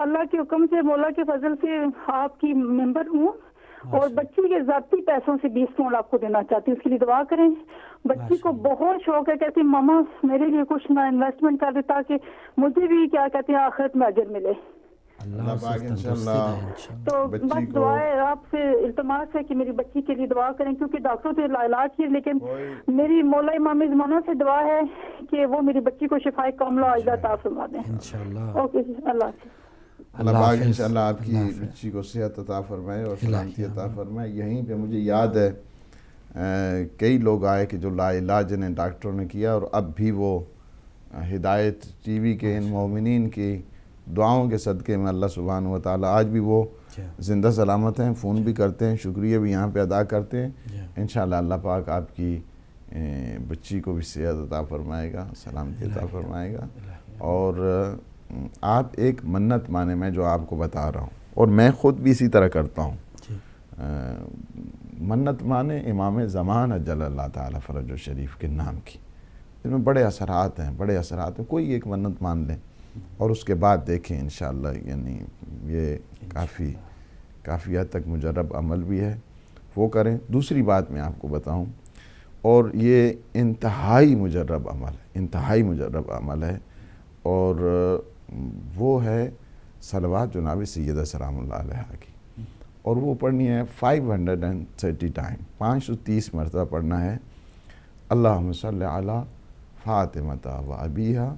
اللہ کے حکم سے مولا کے فضل سے آپ کی ممبر ہوں, اور بچی کے ذاتی پیسوں سے 20 پاؤنڈ آپ کو دینا چاہتی ہوں. اس کے لیے دعا کریں. بچی کو بہت شوق ہے, کہتی ماما میرے لیے کچھ نہ انویسٹمنٹ کر دے تاکہ مجھے بھی کیا کہتے ہیں آخرت میں اجر ملے. اللہ پاک انشاءاللہ. تو بس دعا ہے آپ سے, التماس ہے کہ میری بچی کے لیے دعا کریں, کیونکہ ڈاکٹروں سے علاج کیے, لیکن میری مولا امام زمانہ سے دعا ہے کہ وہ میری بچی کو شفائے کاملہ عاجلہ عطا فرما دیں انشاءاللہ. اوکے جی, اللہ حافظ. اللہ پاک انشاءاللہ آپ کی بچی کو صحت عطا فرمائے اور سلامتی عطا فرمائے. یہیں پہ مجھے یاد ہے کئی لوگ آئے کہ جو لا علاج جنہیں ڈاکٹروں نے کیا, اور اب بھی وہ ہدایت ٹی وی کے ان مومنین کی دعاؤں کے صدقے میں اللہ سبحانہ و تعالیٰ آج بھی وہ زندہ سلامت ہیں, فون بھی کرتے ہیں, شکریہ بھی یہاں پہ ادا کرتے ہیں. انشاءاللہ اللہ پاک آپ کی بچی کو بھی صحت عطا فرمائے گا, سلامتی عطا فرمائے گا. اور آپ ایک منت مانے, میں جو آپ کو بتا رہا ہوں, اور میں خود بھی اسی طرح کرتا ہوں. منت مانے امام زمان اجل اللہ تعالیٰ فرج و شریف کے نام کی. اس میں بڑے اثرات ہیں, بڑے اثرات ہیں. کوئی ایک منت مان لیں اور اس کے بعد دیکھیں انشاءاللہ. یعنی یہ کافی حد تک مجرب عمل بھی ہے, وہ کریں. دوسری بات میں آپ کو بتاؤں, اور یہ انتہائی مجرب عمل ہے, انتہائی مجرب عمل ہے, اور وہ ہے صلوات جناب سیدہ سلام اللہ علیہ کی. اور وہ پڑھنی ہے 530 ٹائم, 530 مرتبہ پڑھنا ہے. اللہم صلی علی فاطمہ و ابیہا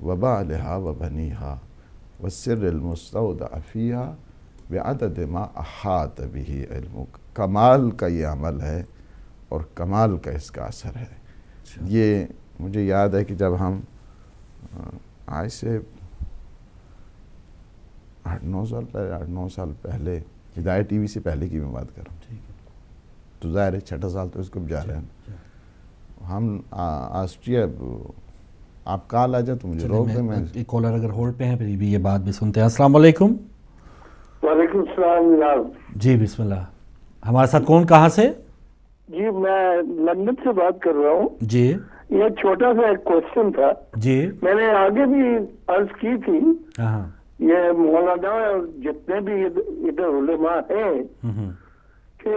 و بالہا و بنیہا والسر المستودع فیہا بعدد ما احاط بہ علمک. کمال کا یہ عمل ہے اور کمال کا اس کا اثر ہے. یہ مجھے یاد ہے کہ جب ہم آج سے 8-9 سال پہلے, ہدایت ٹی وی سے پہلے کی میں بات کر رہا ہوں, تو ظاہر ہے 6 سال تو اس کو بھی جا رہے ہیں. ہم آسٹریا, آپ کال آ جائے تو مجھے روک دیں. میں ایک کالر اگر ہولڈ پہ ہیں پھر بھی یہ بات بھی سنتے ہیں. السلام علیکم. وعلیکم السلام جناب. جی بسم اللہ. ہمارے ساتھ کون, کہاں سے؟ جی میں لندن سے بات کر رہا ہوں. جی یہ چھوٹا سا ایک کوشچن تھا. جی میں نے آگے بھی عرض کی تھی. ہاں. یہ مولانا جتنے بھی ادھر علماء ہیں کہ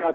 10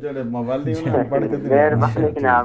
ਜਿਹੜੇ ਮਵਾਲੀ ਉਹਨਾਂ ਨੂੰ ਪੜ੍ਹ ਕੇ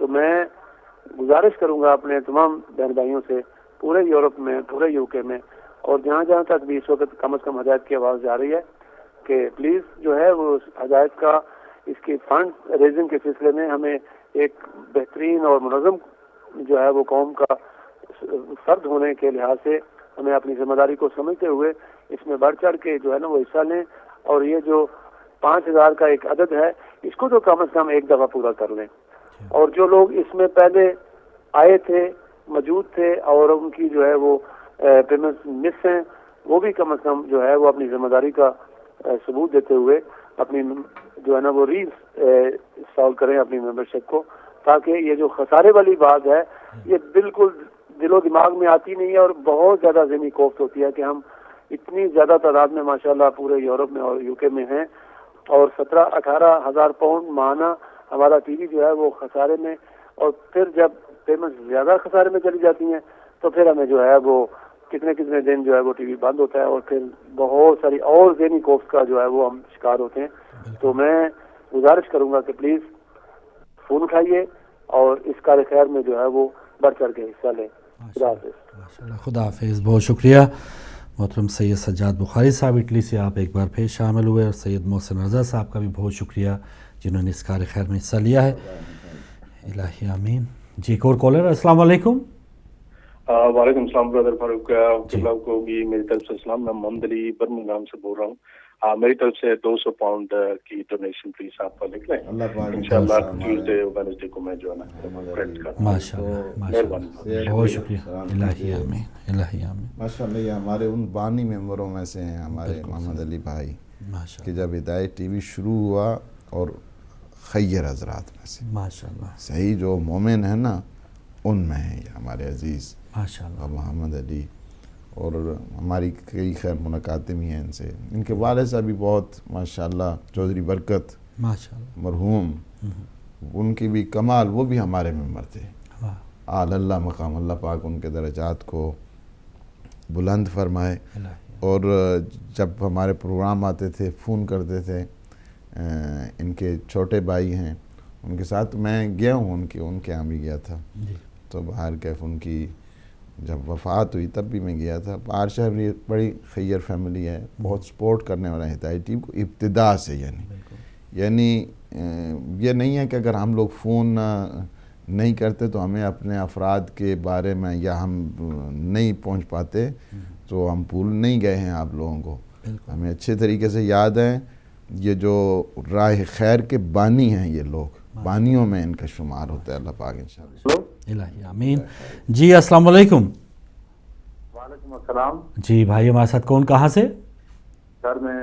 تو میں گزارش کروں گا اپنے تمام بہن بھائیوں سے پورے یورپ میں، پورے یو کے میں، اور جہاں جہاں تک بھی اس وقت کم از کم ہدایت کی آواز جا رہی ہے کہ پلیز جو ہے وہ ہدایت کا اس کی فنڈ ریزنگ کے سلسلے میں ہمیں ایک بہترین اور منظم جو ہے وہ قوم کا فرد ہونے کے لحاظ سے ہمیں اپنی ذمہ داری کو سمجھتے ہوئے اس میں بڑھ چڑھ کے جو ہے نا وہ حصہ لیں، اور یہ جو 5000 کا ایک عدد ہے اس کو تو کم از کم ایک دفعہ پورا کر لیں، اور جو لوگ اس میں پہلے آئے تھے، موجود تھے اور ان کی جو ہے وہ پیمنٹ مس ہیں، وہ بھی کم از کم جو ہے وہ اپنی ذمہ داری کا ثبوت دیتے ہوئے اپنی جو ہے نا وہ ری انسٹال کریں اپنی ممبرشپ کو، تاکہ یہ جو خسارے والی بات ہے یہ بالکل دل و دماغ میں آتی نہیں ہے، اور بہت زیادہ ذہنی کوفت ہوتی ہے کہ ہم اتنی زیادہ تعداد میں ماشاءاللہ پورے یورپ میں اور یو کے میں ہیں، اور 17-18 ہزار پاؤنڈ ماہانہ ہمارا ٹی وی جو ہے وہ خسارے میں، اور پھر جب پیمنٹ زیادہ خسارے میں چلی جاتی ہیں تو پھر ہمیں جو ہے وہ کتنے دن جو ہے وہ ٹی وی بند ہوتا ہے، اور پھر بہت ساری اور ذہنی کوفت کا جو ہے وہ ہم شکار ہوتے ہیں۔ تو میں گزارش کروں گا کہ پلیز فون اٹھائیے اور اس کار خیر میں جو ہے وہ بڑھ چڑھ کے حصہ لیں۔ خدا حافظ۔ خدا حافظ، بہت شکریہ محترم سید سجاد بخاری صاحب اٹلی سے آپ ایک بار پھر شامل ہوئے، اور سید محسن رضا صاحب کا بھی بہت شکریہ جنہوں نے اس کار خیر میں حصہ لیا ہے۔ الہی آمین۔ جی ایک اور کالر، السلام علیکم۔ وعلیکم السلام برادر فاروق، کو بھی میری طرف سے السلام۔ میں محمد علی برمنگھام سے بول رہا ہوں۔ میری طرف سے 200 پاؤنڈ کی ڈونیشن پلیز آپ لکھ لیں، انشاءاللہ ٹیوزڈے وینسڈے کو میں جو ہے نا ماشاءاللہ، بہت شکریہ۔ الہی آمین، الہی آمین۔ ماشاءاللہ یہ ہمارے ان بانی ممبروں میں سے ہیں ہمارے محمد علی بھائی، کہ جب ہدایت ٹی وی شروع ہوا اور خیر حضرات میں سے ماشاءاللہ صحیح جو مومن ہیں نا ان میں ہیں یہ ہمارے عزیز ماشاءاللہ محمد علی، اور ہماری کئی خیر ملاقاتیں بھی ہیں ان سے۔ ان کے والد صاحب بھی بہت ماشاءاللہ چودھری برکت ماشاءاللہ مرحوم، ان کی بھی کمال، وہ بھی ہمارے ممبر تھے۔ اعلی اللہ مقام، اللہ پاک ان کے درجات کو بلند فرمائے۔ اور جب ہمارے پروگرام آتے تھے فون کرتے تھے، ان کے چھوٹے بھائی ہیں ان کے ساتھ میں گیا ہوں، ان کے یہاں بھی گیا تھا، تو باہر کیف ان کی جب وفات ہوئی تب بھی میں گیا تھا۔ باہر شہر یہ بڑی خیر فیملی ہے، بہت سپورٹ کرنے والا ہے ہدایت ٹیم کو ابتدا سے، یعنی یہ نہیں ہے کہ اگر ہم لوگ فون نہیں کرتے تو ہمیں اپنے افراد کے بارے میں یا ہم نہیں پہنچ پاتے تو ہم بھول نہیں گئے ہیں آپ لوگوں کو، ہمیں اچھے طریقے سے یاد ہے۔ یہ جو راہ خیر کے بانی ہیں یہ لوگ، بانیوں میں ان کا شمار ہوتا ہے، اللہ پاک انشاءاللہ۔ الہی آمین۔ جی السلام علیکم۔ وعلیکم السلام۔ جی بھائی ہمارے ساتھ کون، کہاں سے؟ سر میں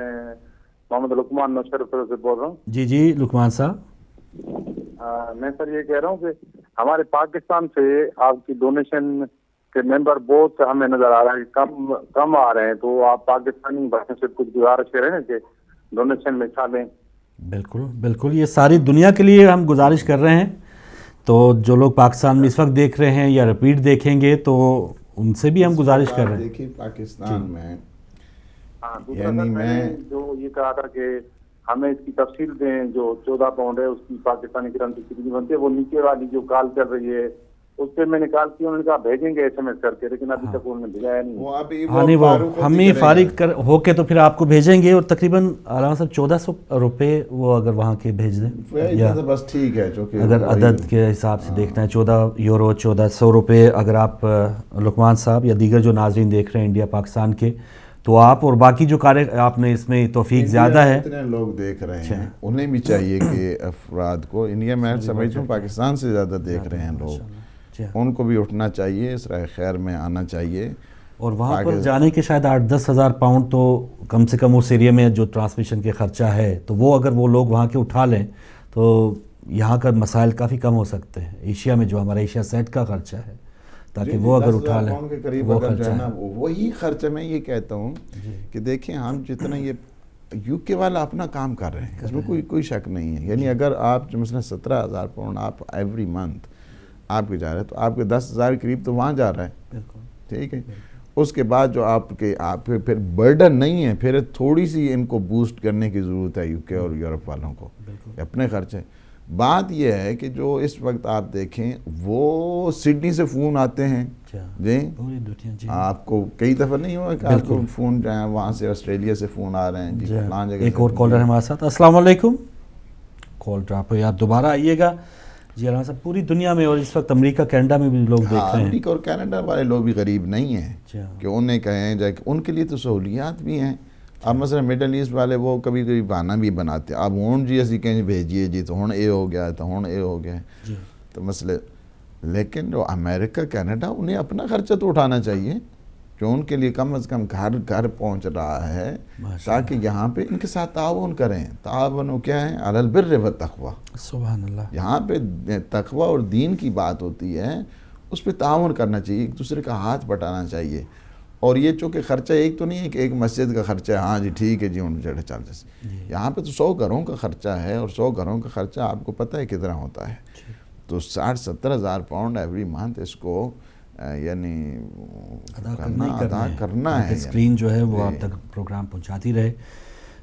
محمد لقمان نوشہر سے بول رہا ہوں۔ جی جی لقمان صاحب۔ میں سر یہ کہہ رہا ہوں کہ ہمارے پاکستان سے آپ کی ڈونیشن کے ممبر بہت ہمیں نظر آ رہا ہے کم آ رہے ہیں، تو آپ پاکستانی بھائیوں سے کچھ گزارش کریں نا کہ ڈونیشن میں حصہ لیں۔ بالکل بالکل، یہ ساری دنیا کے لیے ہم گزارش کر رہے ہیں، تو جو لوگ پاکستان میں اس وقت دیکھ رہے ہیں یا رپیٹ دیکھیں گے تو ان سے بھی ہم گزارش کر رہے ہیں۔ دیکھیے پاکستان میں یعنی میں جو یہ کہا تھا کہ ہمیں اس کی تفصیل دیں، جو 14 پاؤنڈ ہے اس کی پاکستانی کرنسی کتنی بنتی ہے، وہ نیچے والی جو کال چل رہی ہے اس سے میں نے کال کی، انہوں نے کہا بھیجیں گے ایس ایم ایس کر کے، لیکن ابھی تک انہوں نے بھیجایا نہیں۔ ہاں نہیں، وہ ہم ہی فارغ ہو کے تو پھر آپ کو بھیجیں گے، اور تقریباً علامہ صاحب 1400 روپے وہ اگر وہاں کے بھیج دیں، یا بس ٹھیک ہے، اگر عدد کے حساب سے دیکھنا ہے 14 یورو 1400 روپے، اگر آپ لقمان صاحب یا دیگر جو ناظرین دیکھ رہے ہیں انڈیا پاکستان کے، تو آپ اور باقی جو آپ نے اس میں توفیق زیادہ ہے، اتنے لوگ دیکھ رہے ہیں انہیں بھی چاہیے کہ افراد کو، انڈیا میں سمجھتا ہوں پاکستان سے زیادہ دیکھ رہے ہیں لوگ، ان کو بھی اٹھنا چاہیے، اس راہ خیر میں آنا چاہیے، اور وہاں پر جانے کے شاید 8-10 ہزار پاؤنڈ تو کم سے کم اس ایریا میں جو ٹرانسمیشن کے خرچہ ہے، تو وہ اگر وہ لوگ وہاں کے اٹھا لیں تو یہاں کا مسائل کافی کم ہو سکتے ہیں، ایشیا میں جو ہمارا ایشیا سیٹ کا خرچہ ہے، تاکہ وہ اگر اٹھا لیں وہ خرچہ ہے، وہی خرچہ میں یہ کہتا ہوں کہ دیکھیں ہم جتنا یہ یو کے والا اپنا کام کر رہے ہیں، اس میں کوئی شک نہیں ہے، یعنی اگر آپ جو مثلا 17,000 پاؤنڈ آپ ایوری منتھ آپ کے جا رہے ہیں تو آپ کے 10,000 قریب تو وہاں جا رہا ہے، ٹھیک ہے۔ اس کے بعد جو آپ پھر برڈن نہیں ہے، پھر تھوڑی سی ان کو بوسٹ کرنے کی ضرورت ہے یو کے اور یورپ والوں کو، اپنے خرچے بات یہ ہے کہ جو اس وقت آپ دیکھیں وہ سڈنی سے فون آتے ہیں جی آپ کو کئی دفعہ نہیں ہوا کہ آپ کو فون جو ہے وہاں سے آسٹریلیا سے فون آ رہے ہیں جی فلاں جگہ. ایک اور کالر ہمارے ساتھ. السلام علیکم. کال ڈراپ ہوئی, آپ دوبارہ آئیے گا. جی علامہ صاحب, پوری دنیا میں اور اس وقت امریکہ کینیڈا میں بھی لوگ دیکھ رہے ہیں. امریکہ اور کینیڈا والے لوگ بھی غریب نہیں ہیں کہ انہیں کہیں جائے کہ ان کے لیے تو سہولیات بھی ہیں. اب مثلا مڈل ایسٹ والے وہ کبھی کبھی بہانہ بھی بناتے ہیں, اب ہوں جی اسی کہیں بھیجیے جی تو ہوں اے ہو گیا تو ہوں اے ہو گیا تو مسئلے. لیکن جو امریکہ کینیڈا انہیں اپنا خرچہ تو اٹھانا چاہیے جو ان کے لیے کم از کم گھر پہنچ رہا ہے تاکہ یہاں پہ ان کے ساتھ تعاون کریں. تعاون کیا ہے؟ علی البر والتقوی. سبحان اللہ. یہاں پہ تقوی اور دین کی بات ہوتی ہے, اس پہ تعاون کرنا چاہیے, ایک دوسرے کا ہاتھ بٹانا چاہیے. اور یہ چونکہ خرچہ ایک تو نہیں ہے کہ ایک مسجد کا خرچہ ہے, ہاں جی ٹھیک ہے جی ان چڑھے چل جیسے. یہاں پہ تو 100 گھروں کا خرچہ ہے, اور 100 گھروں کا خرچہ آپ کو پتہ ہے کتنا ہوتا ہے. تو 60-70 ہزار پاؤنڈ ایوری منتھ اس کو یعنی ادا کرنا ہے. اسکرین جو ہے وہ آپ تک پروگرام پہنچاتی رہے.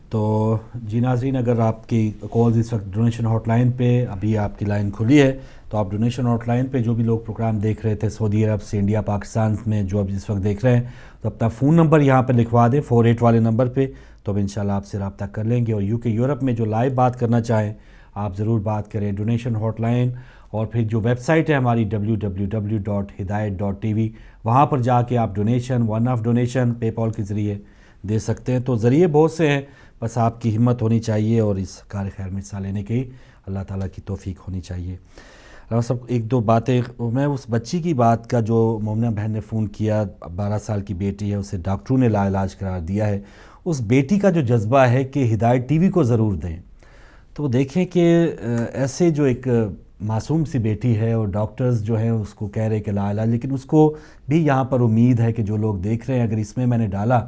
تو جی ناظرین, اگر آپ کی کالز اس وقت ڈونیشن ہاٹ لائن پہ, ابھی آپ کی لائن کھلی ہے تو آپ ڈونیشن ہاٹ لائن پہ جو بھی لوگ پروگرام دیکھ رہے تھے سعودی عرب سے, انڈیا, پاکستان میں جو اب اس وقت دیکھ رہے ہیں, تو اپنا فون نمبر یہاں پہ لکھوا دیں 48 والے نمبر پہ, تو اب انشاءاللہ آپ سے رابطہ کر لیں گے. اور UK یورپ میں جو لائیو بات کرنا چاہیں آپ ضرور بات کریں. ڈونیشن ہاٹ لائن اور پھر جو ویب سائٹ ہے ہماری www.hidayat.tv, وہاں پر جا کے آپ ڈونیشن, ون آف ڈونیشن پے پال کے ذریعے دے سکتے ہیں. تو ذریعے بہت سے ہیں, بس آپ کی ہمت ہونی چاہیے اور اس کار خیر میں حصہ لینے کی اللہ تعالیٰ کی توفیق ہونی چاہیے. سب ایک دو باتیں, میں اس بچی کی بات کا جو مومنہ بہن نے فون کیا, 12 سال کی بیٹی ہے, اسے ڈاکٹروں نے لا علاج قرار دیا ہے. اس بیٹی کا جو جذبہ ہے کہ ہدایت ٹی وی کو ضرور دیں, تو دیکھیں کہ ایسے جو ایک معصوم سی بیٹی ہے اور ڈاکٹرز جو ہیں اس کو کہہ رہے کہ لا علاج, لیکن اس کو بھی یہاں پر امید ہے کہ جو لوگ دیکھ رہے ہیں اگر اس میں نے ڈالا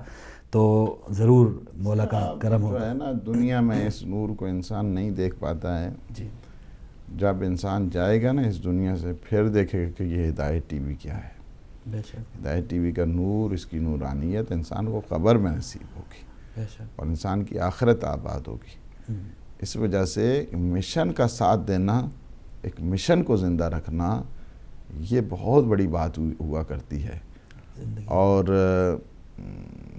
تو ضرور مولا کا کرم ہوگا. جو ہے نا دنیا میں اس نور کو انسان نہیں دیکھ پاتا ہے. جی جب انسان جائے گا نا اس دنیا سے پھر دیکھے گا کہ یہ ہدایت ٹی وی کیا ہے. بے شک ہدایت ٹی وی کا نور, اس کی نورانیت انسان کو قبر میں نصیب ہوگی, بے شک, اور انسان کی آخرت آباد ہوگی. اس وجہ سے مشن کا ساتھ دینا, ایک مشن کو زندہ رکھنا, یہ بہت بڑی بات ہوا کرتی ہے. اور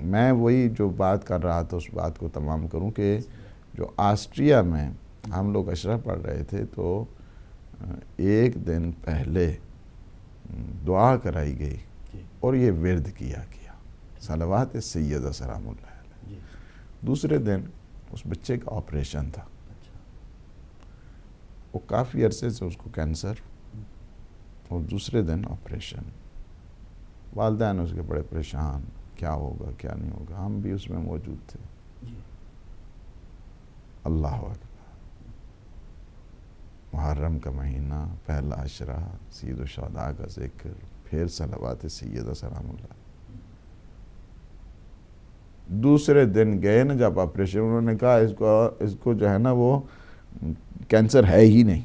میں وہی جو بات کر رہا تھا اس بات کو تمام کروں کہ جو آسٹریا میں ہم لوگ اشرہ پڑھ رہے تھے تو ایک دن پہلے دعا کرائی گئی اور یہ ورد کیا گیا, صلوات سیدہ سلام اللہ علیہ. دوسرے دن اس بچے کا آپریشن تھا, وہ کافی عرصے سے اس کو کینسر, اور دوسرے دن آپریشن. والدین اس کے بڑے پریشان, کیا ہوگا کیا نہیں ہوگا. ہم بھی اس میں موجود تھے. اللہ اکبر, محرم کا مہینہ, پہلا عشرہ, سید الشہداء کا ذکر, پھر صلوات سیدہ سلام اللہ. دوسرے دن گئے نا جب آپریشن, انہوں نے کہا اس کو جو ہے نا وہ کینسر ہے ہی نہیں.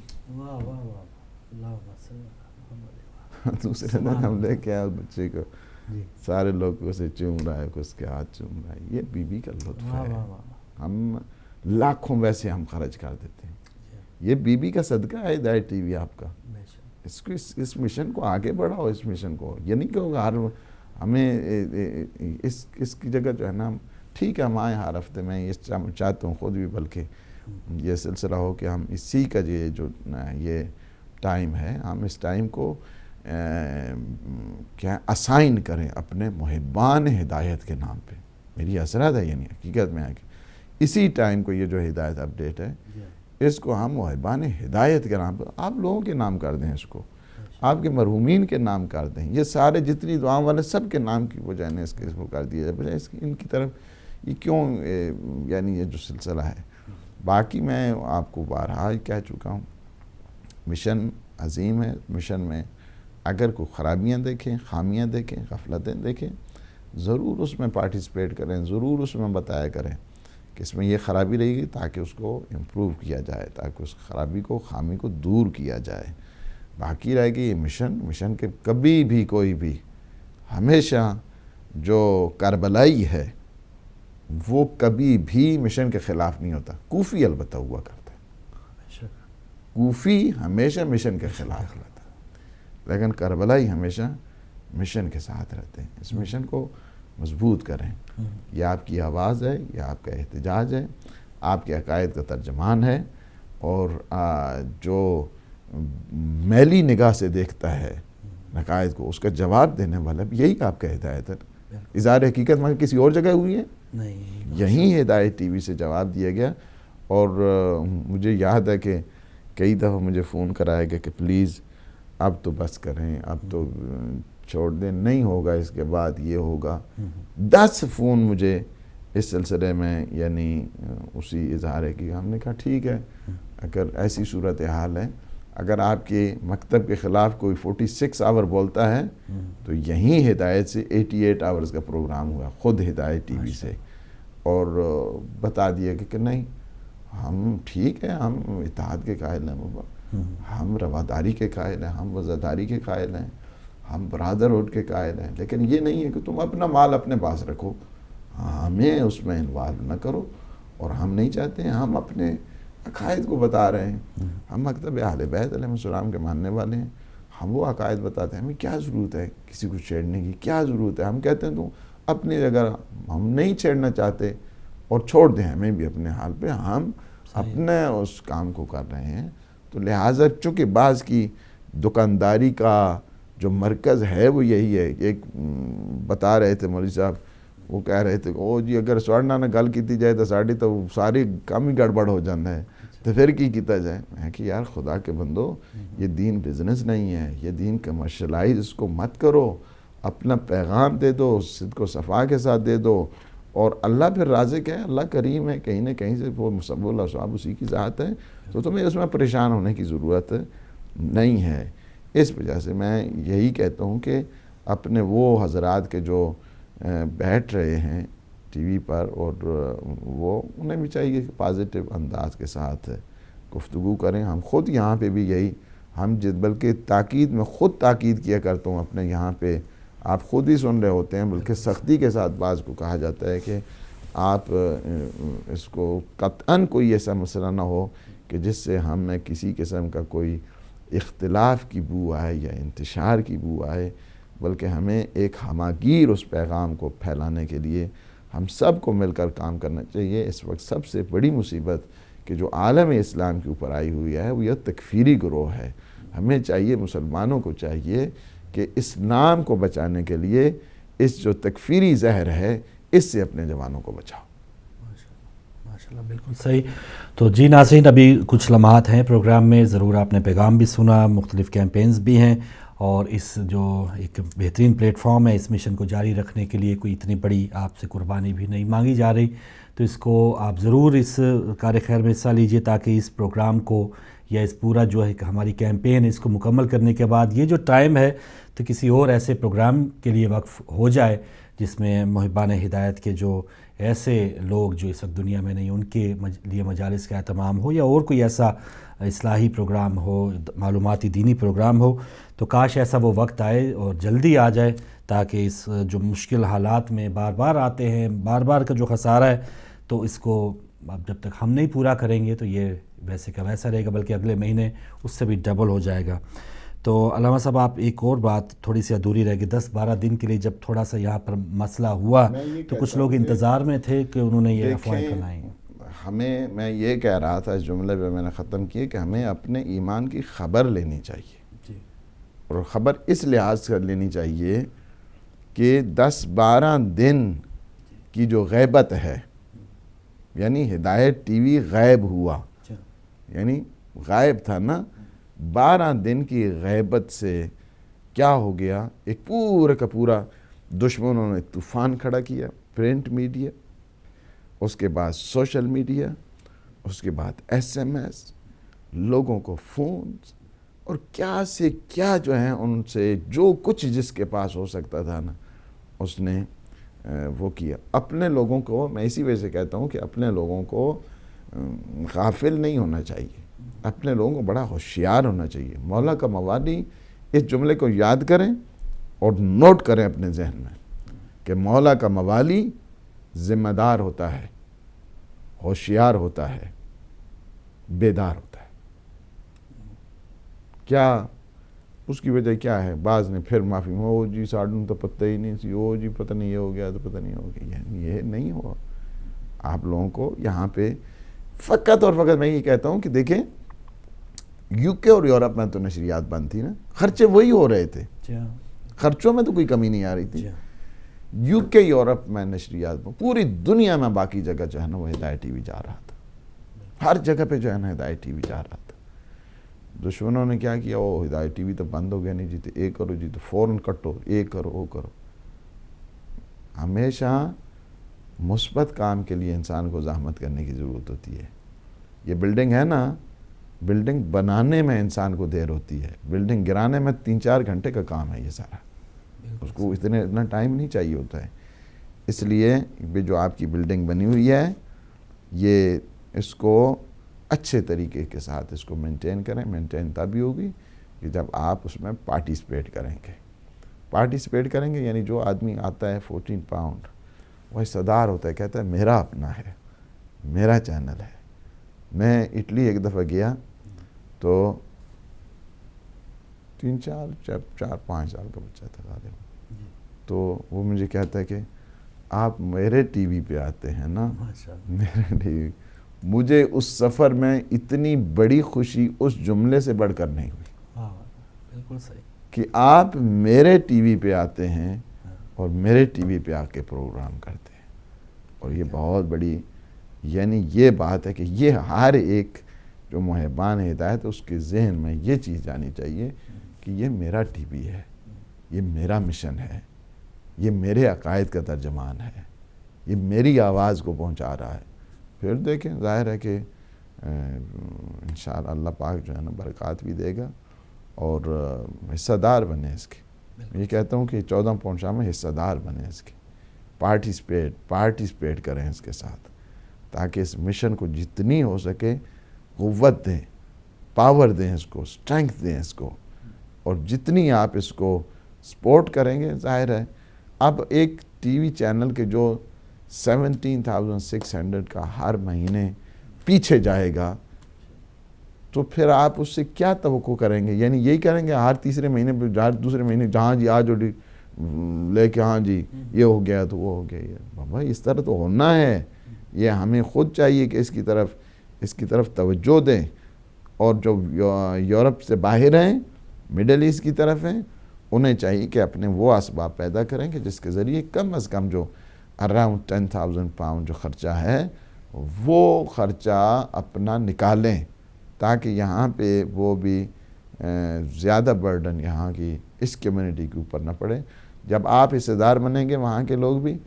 دوسرے دن ہم لے کے آئے اس بچے کو, سارے لوگ اسے چوم رہا ہے, اس کے ہاتھ چوم رہا ہے. یہ بی بی کا لطف ہے. ہم لاکھوں ویسے ہم خرچ کر دیتے ہیں. یہ بی بی کا صدقہ ہے ہدایت ٹی وی آپ کا. اس مشن کو آگے بڑھاؤ. اس مشن کو یہ نہیں کہو ہر ہمیں اس کی جگہ جو ہے نا, ٹھیک ہے ہم آئیں ہر ہفتے, میں یہ چاہتا ہوں خود بھی, بلکہ یہ سلسلہ ہو کہ ہم اسی کا جو یہ ٹائم ہے, ہم اس ٹائم کو کیا اسائن کریں اپنے محبان ہدایت کے نام پہ. میری حسرت ہے, یعنی حقیقت میں ہے کہ اسی ٹائم کو یہ جو ہدایت اپڈیٹ ہے اس کو ہم محبان ہدایت کے نام پر, آپ لوگوں کے نام کر دیں, اس کو آپ کے مرحومین کے نام کر دیں. یہ سارے جتنی دعاؤں والے سب کے نام کی وجہ نے اس کو کر دیا جائے, بجائے ان کی طرف یہ کیوں, یعنی یہ جو سلسلہ ہے. باقی میں آپ کو بارہا کہہ چکا ہوں, مشن عظیم ہے. مشن میں اگر کوئی خرابیاں دیکھیں, خامیاں دیکھیں, غفلتیں دیکھیں, ضرور اس میں پارٹیسپیٹ کریں, ضرور اس میں بتایا کریں کہ اس میں یہ خرابی رہے گی, تاکہ اس کو امپروو کیا جائے, تاکہ اس خرابی کو, خامی کو دور کیا جائے. باقی رہے گی یہ مشن کے کبھی بھی کوئی بھی ہمیشہ جو کربلائی ہے وہ کبھی بھی مشن کے خلاف نہیں ہوتا. کوفی البتہ ہوا کرتا ہے, کوفی ہمیشہ مشن کے خلاف رہتا ہے، لیکن کربلائی ہمیشہ مشن کے ساتھ رہتے ہیں. اس مشن کو مضبوط کریں. یہ آپ کی آواز ہے، یہ آپ کا احتجاج ہے، آپ کے عقائد کا ترجمان ہے، اور جو میلی نگاہ سے دیکھتا ہے عقائد کو، اس کا جواب دینے والا بھی یہی آپ کا ہدایت ہے. اظہار حقیقت میں کسی اور جگہ ہوئی ہے نہیں، یہیں ہدایت ٹی وی سے جواب دیا گیا. اور مجھے یاد ہے کہ کئی دفعہ مجھے فون کرایا گیا کہ پلیز اب تو بس کریں، اب تو چھوڑ دیں، نہیں ہوگا اس کے بعد یہ ہوگا. 10 فون مجھے اس سلسلے میں، یعنی اسی اظہار ہے کہ ہم نے کہا ٹھیک ہے، اگر ایسی صورتحال ہے، اگر آپ کے مکتب کے خلاف کوئی 46 آور بولتا ہے تو یہیں ہدایت سے 88 آورز کا پروگرام ہوا، خود ہدایت ٹی وی سے، اور بتا دیا کہ نہیں، ہم ٹھیک ہے، ہم اتحاد کے قائل ہیں، ہم رواداری کے قائل ہیں، ہم وزاداری کے قائل ہیں، ہم برادرہڈ کے قائل ہیں، لیکن یہ نہیں ہے کہ تم اپنا مال اپنے پاس رکھو، ہمیں اس میں انوالو نہ کرو. اور ہم نہیں چاہتے ہیں، ہم اپنے عقائد کو بتا رہے ہیں. ہم مکتب اہل بیت علیہ السلام کے ماننے والے ہیں، ہم وہ عقائد بتاتے ہیں. ہمیں کیا ضرورت ہے کسی کو چھیڑنے کی، کیا ضرورت ہے؟ ہم کہتے ہیں تو اپنی جگہ ہم نہیں چھیڑنا چاہتے اور چھوڑ دیں ہمیں بھی اپنے حال پہ، ہم اپنے اس کام کو کر رہے ہیں. تو لہٰذا چونکہ بعض کی دکانداری کا جو مرکز ہے وہ یہی ہے. ایک بتا رہے تھے مولوی صاحب، وہ کہہ رہے تھے او جی اگر سوڑنا نہ گل کیتی جائے تو ساڑی تو ساری کام ہی گڑبڑ ہو جانا ہے، تو پھر کی کیتا جائے. میں کہ یار خدا کے بندو، یہ دین بزنس نہیں ہے، یہ دین کمرشلائز اس کو مت کرو، اپنا پیغام دے دو، صدق و صفا کے ساتھ دے دو، اور اللہ پھر رازق ہے، اللہ کریم ہے، کہیں نہ کہیں سے وہ مسبب الاسباب اسی کی ذات ہے. تو تمہیں اس میں پریشان ہونے کی ضرورت نہیں ہے. اس وجہ سے میں یہی کہتا ہوں کہ اپنے وہ حضرات کے جو بیٹھ رہے ہیں ٹی وی پر، اور وہ انہیں بھی چاہیے کہ پازیٹیو انداز کے ساتھ گفتگو کریں. ہم خود یہاں پہ بھی یہی، ہم بلکہ تاکید میں خود تاکید کیا کرتا ہوں اپنے یہاں پہ، آپ خود ہی سن رہے ہوتے ہیں، بلکہ سختی کے ساتھ بعض کو کہا جاتا ہے کہ آپ اس کو قطعاً کوئی ایسا مسئلہ نہ ہو کہ جس سے ہم میں کسی قسم کا کوئی اختلاف کی بو آئے یا انتشار کی بو آئے، بلکہ ہمیں ایک ہماگیر اس پیغام کو پھیلانے کے لیے ہم سب کو مل کر کام کرنا چاہیے. اس وقت سب سے بڑی مصیبت کہ جو عالم اسلام کے اوپر آئی ہوئی ہے وہ یہ تکفیری گروہ ہے. ہمیں چاہیے، مسلمانوں کو چاہیے کہ اس نام کو بچانے کے لیے اس جو تکفیری زہر ہے اس سے اپنے جوانوں کو بچاؤ. ماشاءاللہ، بالکل صحیح. تو جی ناظرین، ابھی کچھ لمحات ہیں پروگرام میں، ضرور آپ نے پیغام بھی سنا، مختلف کیمپینز بھی ہیں، اور اس جو ایک بہترین پلیٹ فارم ہے، اس مشن کو جاری رکھنے کے لیے کوئی اتنی بڑی آپ سے قربانی بھی نہیں مانگی جا رہی. تو اس کو آپ ضرور اس کار خیر میں حصہ لیجئے، تاکہ اس پروگرام کو یا اس پورا جو ہے ہماری کیمپین اس کو مکمل کرنے کے بعد یہ جو ٹائم ہے تو کسی اور ایسے پروگرام کے لیے وقف ہو جائے جس میں محبان ہدایت کے جو ایسے لوگ جو اس وقت دنیا میں نہیں، ان کے لیے مجالس کا اہتمام ہو، یا اور کوئی ایسا اصلاحی پروگرام ہو، معلوماتی دینی پروگرام ہو. تو کاش ایسا وہ وقت آئے اور جلدی آ جائے، تاکہ اس جو مشکل حالات میں بار بار آتے ہیں، بار بار کا جو خسارہ ہے، تو اس کو اب جب تک ہم نہیں پورا کریں گے تو یہ ویسے کا ویسا رہے گا، بلکہ اگلے مہینے اس سے بھی ڈبل ہو جائے گا. تو علامہ صاحب، آپ ایک اور بات تھوڑی سی ادھوری رہ گئی. 10-12 دن کے لیے جب تھوڑا سا یہاں پر مسئلہ ہوا تو کچھ لوگ انتظار میں تھے کہ انہوں نے یہ افواہیں پھیلائیں. میں یہ کہہ رہا تھا، اس جملے پہ میں نے ختم کیا کہ ہمیں اپنے ایمان کی خبر لینی چاہیے، اور خبر اس لحاظ سے لینی چاہیے کہ 10-12 دن کی جو غیبت ہے، یعنی ہدایت ٹی وی غائب ہوا، یعنی غائب تھا نا، 12 دن کی غیبت سے کیا ہو گیا؟ ایک پورا کا پورا دشمنوں نے طوفان کھڑا کیا. پرنٹ میڈیا، اس کے بعد سوشل میڈیا، اس کے بعد SMS، لوگوں کو فونز، اور کیا سے کیا جو ہیں ان سے جو کچھ جس کے پاس ہو سکتا تھا نا اس نے وہ کیا. اپنے لوگوں کو، میں اسی وجہ سے کہتا ہوں کہ اپنے لوگوں کو غافل نہیں ہونا چاہیے، اپنے لوگوں کو بڑا ہوشیار ہونا چاہیے. مولا کا موالی، اس جملے کو یاد کریں اور نوٹ کریں اپنے ذہن میں کہ مولا کا موالی ذمہ دار ہوتا ہے، ہوشیار ہوتا ہے، بیدار ہوتا ہے. کیا اس کی وجہ کیا ہے؟ بعض نے پھر معافی ہو جی ساڑھوں تو پتہ ہی نہیں سی، او جی پتہ نہیں یہ ہو گیا تو پتہ نہیں ہو گیا. یعنی یہ نہیں ہوا. آپ لوگوں کو یہاں پہ فقط اور فقط میں یہ کہتا ہوں کہ دیکھیں یو کے اور یورپ میں تو نشریات بند تھی نا، خرچے وہی ہو رہے تھے، خرچوں میں تو کوئی کمی نہیں آ رہی تھی. یو کے یورپ میں نشریات، پوری دنیا میں باقی جگہ جو ہے نا وہ ہدایت ٹی وی جا رہا تھا، ہر جگہ پہ جو ہے نا ہدایت ٹی وی جا رہا تھا. دشمنوں نے کیا کیا، وہ ہدایت ٹی وی تو بند ہو گیا، نہیں جی تو اے کرو جی تو فوراً کٹو، اے کرو وہ کرو. ہمیشہ مثبت کام کے لیے انسان کو زحمت کرنے کی ضرورت ہوتی ہے. یہ بلڈنگ ہے نا، بلڈنگ بنانے میں انسان کو دیر ہوتی ہے، بلڈنگ گرانے میں 3-4 گھنٹے کا کام ہے یہ سارا، اس کو اتنا ٹائم نہیں چاہیے ہوتا ہے. اس لیے یہ جو آپ کی بلڈنگ بنی ہوئی ہے، یہ اس کو اچھے طریقے کے ساتھ اس کو مینٹین کریں. مینٹین تبھی ہوگی کہ جب آپ اس میں پارٹیسپیٹ کریں گے. یعنی جو آدمی آتا ہے 14 پاؤنڈ وہ حصہ دار ہوتا ہے، کہتا ہے میرا اپنا ہے، میرا چینل ہے. میں اٹلی ایک دفعہ گیا تو 4-5 سال کا بچہ تھا غالباً، تو وہ مجھے کہتا ہے کہ آپ میرے ٹی وی پہ آتے ہیں نا، میرے ٹی وی. مجھے اس سفر میں اتنی بڑی خوشی اس جملے سے بڑھ کر نہیں ہوئی. بالکل صحیح کہ آپ میرے ٹی وی پہ آتے ہیں اور میرے ٹی وی پہ آ کے پروگرام کرتے ہیں. اور یہ بہت بڑی، یعنی یہ بات ہے کہ یہ ہر ایک جو محبان ہدایت اس کے ذہن میں یہ چیز جانی چاہیے کہ یہ میرا ٹی وی ہے، یہ میرا مشن ہے، یہ میرے عقائد کا ترجمان ہے، یہ میری آواز کو پہنچا رہا ہے. پھر دیکھیں ظاہر ہے کہ انشاءاللہ اللہ پاک جو ہے نا برکات بھی دے گا اور حصہ دار بنے اس کے. یہ کہتا ہوں کہ 14 پاؤنڈ شام میں حصہ دار بنے اس کے، پارٹیسپیٹ کریں اس کے ساتھ، تاکہ اس مشن کو جتنی ہو سکے قوت دیں، پاور دیں اس کو، اسٹرینگتھ دیں اس کو. اور جتنی آپ اس کو سپورٹ کریں گے، ظاہر ہے اب ایک ٹی وی چینل کے جو 17,600 کا ہر مہینے پیچھے جائے گا تو پھر آپ اس سے کیا توقع کریں گے؟ یعنی یہی کریں گے ہر تیسرے مہینے ہر دوسرے مہینے جہاں جی آج لے کے ہاں جی یہ ہو گیا تو وہ ہو گیا. بابا اس طرح تو ہونا ہے. یہ ہمیں خود چاہیے کہ اس کی طرف توجہ دیں. اور جو یورپ سے باہر ہیں، مڈل ایسٹ کی طرف ہیں، انہیں چاہیے کہ اپنے وہ اسباب پیدا کریں کہ جس کے ذریعے کم از کم جو اراؤنڈ 10,000 پاؤنڈ جو خرچہ ہے وہ خرچہ اپنا نکالیں، تاکہ یہاں پہ وہ بھی زیادہ برڈن یہاں کی اس کمیونٹی کے اوپر نہ پڑے. جب آپ حصہ دار بنیں گے وہاں کے لوگ بھی،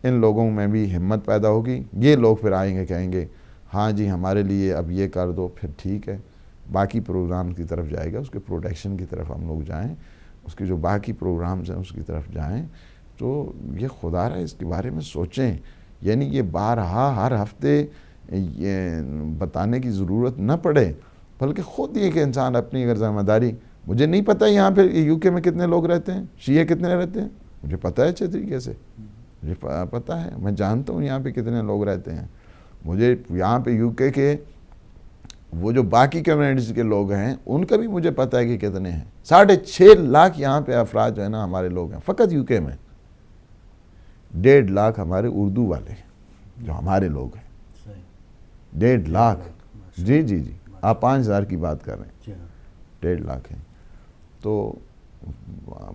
ان لوگوں میں بھی ہمت پیدا ہوگی. یہ لوگ پھر آئیں گے کہیں گے ہاں جی ہمارے لیے اب یہ کر دو، پھر ٹھیک ہے. باقی پروگرام کی طرف جائے گا، اس کے پروڈکشن کی طرف ہم لوگ جائیں، اس کے جو باقی پروگرامز ہیں اس کی طرف جائیں. تو یہ خدا رہا اس کے بارے میں سوچیں. یعنی یہ بارہا ہر ہفتے یہ بتانے کی ضرورت نہ پڑے، بلکہ خود یہ کہ انسان اپنی اگر ذمہ داری، مجھے نہیں پتہ یہاں پہ یو کے میں کتنے لوگ رہتے ہیں، شیعہ کتنے رہتے ہیں، مجھے پتہ ہے اچھے طریقے سے، مجھے پتہ ہے، میں جانتا ہوں یہاں پہ کتنے لوگ رہتے ہیں. مجھے یہاں پہ یو کے وہ جو باقی کمیونٹیز کے لوگ ہیں ان کا بھی مجھے پتہ ہے کہ کتنے ہیں. 6.5 لاکھ یہاں پہ افراد جو ہے نا ہمارے لوگ ہیں فقط یو کے میں. 1.5 لاکھ ہمارے اردو والے جو ہمارے لوگ ہیں. 1.5 لاکھ. جی آپ 5,000 کی بات کر رہے ہیں، 1.5 لاکھ ہیں. تو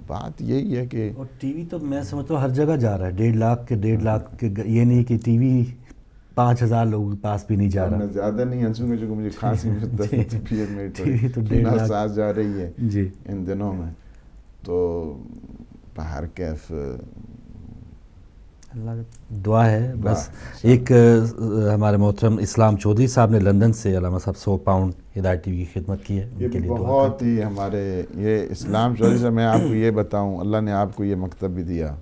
بات یہی ہے کہ اور ٹی وی تو میں سمجھتا ہوں ہر جگہ جا رہا ہے. 1.5 لاکھ کے یہ نہیں کہ ٹی وی 5,000 لوگوں کے پاس بھی نہیں جا رہا. میں زیادہ نہیں ہنسوں گا جو مجھے کھانسی میں سانس جا رہی ہے ان دنوں میں. تو باہر کیف اللہ دعا ہے. بس ایک ہمارے محترم اسلام چودھری صاحب نے لندن سے علامہ صاحب 100 پاؤنڈ ہدایت ٹی وی کی خدمت کی ہے. یہ بھی بہت ہی ہمارے یہ اسلام چودھری صاحب، میں آپ کو یہ بتاؤں اللہ نے آپ کو یہ مکتب بھی دیا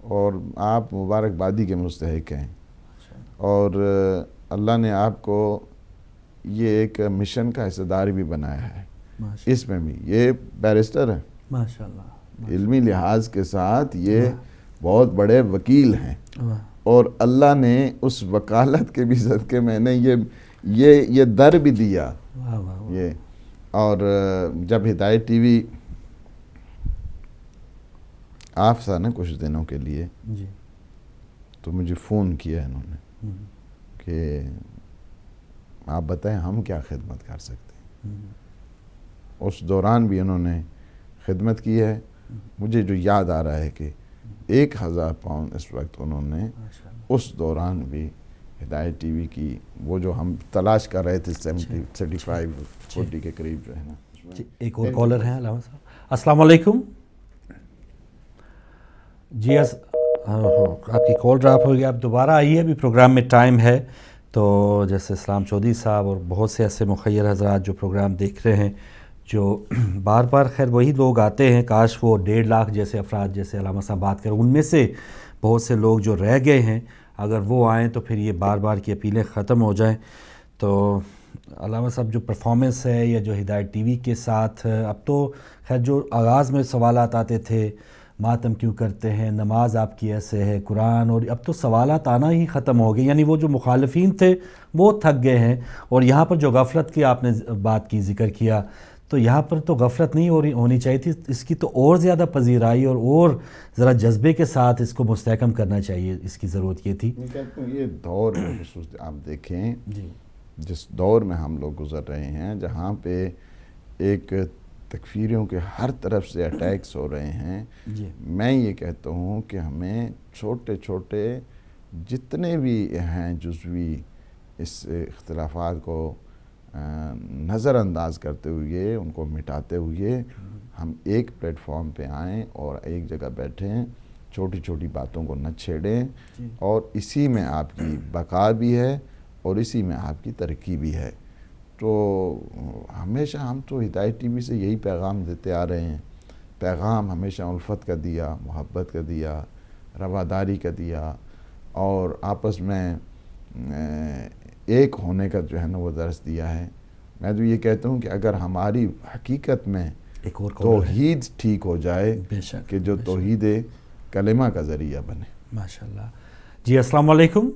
اور آپ مبارکبادی کے مستحق ہیں. اور اللہ نے آپ کو یہ ایک مشن کا حصہ دار بھی بنایا ہے. اس میں بھی یہ بیرسٹر ہیں ماشاءاللہ، علمی لحاظ کے ساتھ یہ بہت بڑے وکیل ہیں. اور اللہ نے اس وکالت کے بھی صدقے میں نے یہ در بھی دیا. یہ اور جب ہدایت ٹی وی آف تھا نا کچھ دنوں کے لیے جی تو مجھے فون کیا انہوں نے کہ آپ بتائیں ہم کیا خدمت کر سکتے ہیں. اس دوران بھی انہوں نے خدمت کی ہے. مجھے جو یاد آ رہا ہے کہ 1000 پاؤنڈ اس وقت انہوں نے اس دوران بھی ہدایت ٹی وی کی وہ جو ہم تلاش کر رہے تھے 75-40 کے قریب جو ہے نا. ایک اور کالر ہیں علامہ صاحب. السلام علیکم. جی آپ کی کال ڈراپ ہو گئی, آپ دوبارہ آئیے, ابھی پروگرام میں ٹائم ہے. تو جیسے اسلام چودھری صاحب اور بہت سے ایسے مخیر حضرات جو پروگرام دیکھ رہے ہیں, جو بار بار خیر وہی لوگ آتے ہیں, کاش وہ 1.5 لاکھ جیسے افراد جیسے علامہ صاحب بات کریں, ان میں سے بہت سے لوگ جو رہ گئے ہیں اگر وہ آئیں تو پھر یہ بار بار کی اپیلیں ختم ہو جائیں. تو علامہ صاحب جو پرفارمنس ہے یا جو ہدایت ٹی وی کے ساتھ, اب تو خیر جو آغاز میں سوالات آتے تھے ماتم کیوں کرتے ہیں, نماز آپ کی ایسے ہے, قرآن, اور اب تو سوالات آنا ہی ختم ہو گئے. یعنی وہ جو مخالفین تھے وہ تھک گئے ہیں. اور یہاں پر جو غفلت کی آپ نے بات کی, ذکر کیا, تو یہاں پر تو غفلت نہیں ہونی چاہیے تھی, اس کی تو اور زیادہ پذیرائی اور ذرا جذبے کے ساتھ اس کو مستحکم کرنا چاہیے, اس کی ضرورت یہ تھی. یہ دور آپ دیکھیں جس دور میں ہم لوگ گزر رہے ہیں, جہاں پہ ایک تکفیریوں کے ہر طرف سے اٹیکس ہو رہے ہیں, میں یہ کہتا ہوں کہ ہمیں چھوٹے چھوٹے جتنے بھی ہیں جزوی اس اختلافات کو نظر انداز کرتے ہوئے, ان کو مٹاتے ہوئے ہم ایک پلیٹ فارم پہ آئیں اور ایک جگہ بیٹھیں, چھوٹی چھوٹی باتوں کو نہ چھیڑیں, اور اسی میں آپ کی بقا بھی ہے اور اسی میں آپ کی ترقی بھی ہے. تو ہمیشہ ہم تو ہدایت ٹی وی سے یہی پیغام دیتے آ رہے ہیں. پیغام ہمیشہ الفت کا دیا, محبت کا دیا, رواداری کا دیا, اور آپس میں ایک ہونے کا جو ہے نا وہ درس دیا ہے. میں تو یہ کہتا ہوں کہ اگر ہماری حقیقت میں توحید ٹھیک ہو جائے کہ جو توحید کلمہ کا ذریعہ بنے. ماشاءاللہ. جی السلام علیکم.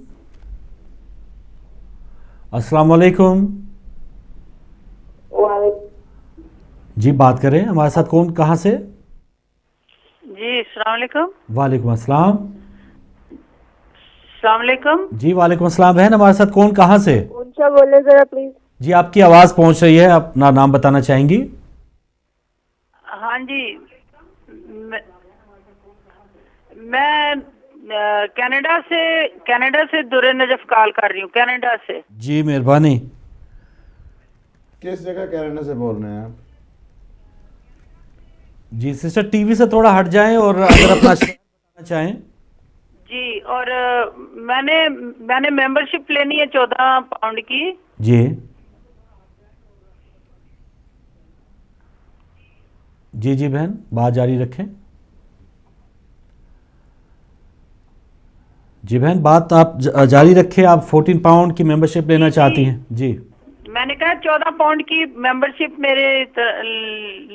السلام علیکم. جی بات کریں, ہمارے ساتھ کون, کہاں سے؟ جی السلام علیکم. وعلیکم السلام. السلام علیکم. جی وعلیکم السلام. بہن ہمارے ساتھ کون, کہاں سے؟ اونچا بولے ذرا پلیز. جی آپ کی آواز پہنچ رہی ہے, آپ اپنا نام بتانا چاہیں گی؟ ہاں جی, میں کینیڈا سے در نجف کال کر رہی ہوں, کینیڈا سے. جی مہربانی. کس جگہ کینیڈا سے بول رہے ہیں آپ؟ جی سسٹر ٹی وی سے تھوڑا ہٹ جائیں اور اگر اپنا شہر بتانا چاہیں. جی, اور میں نے ممبرشپ لینی ہے 14 پاؤنڈ کی. جی جی جی بہن بات جاری رکھیں. جی بہن بات آپ جاری رکھیں, آپ 14 پاؤنڈ کی ممبرشپ لینا چاہتی ہیں. جی میں نے کہا 14 پاؤنڈ کی ممبرشپ میرے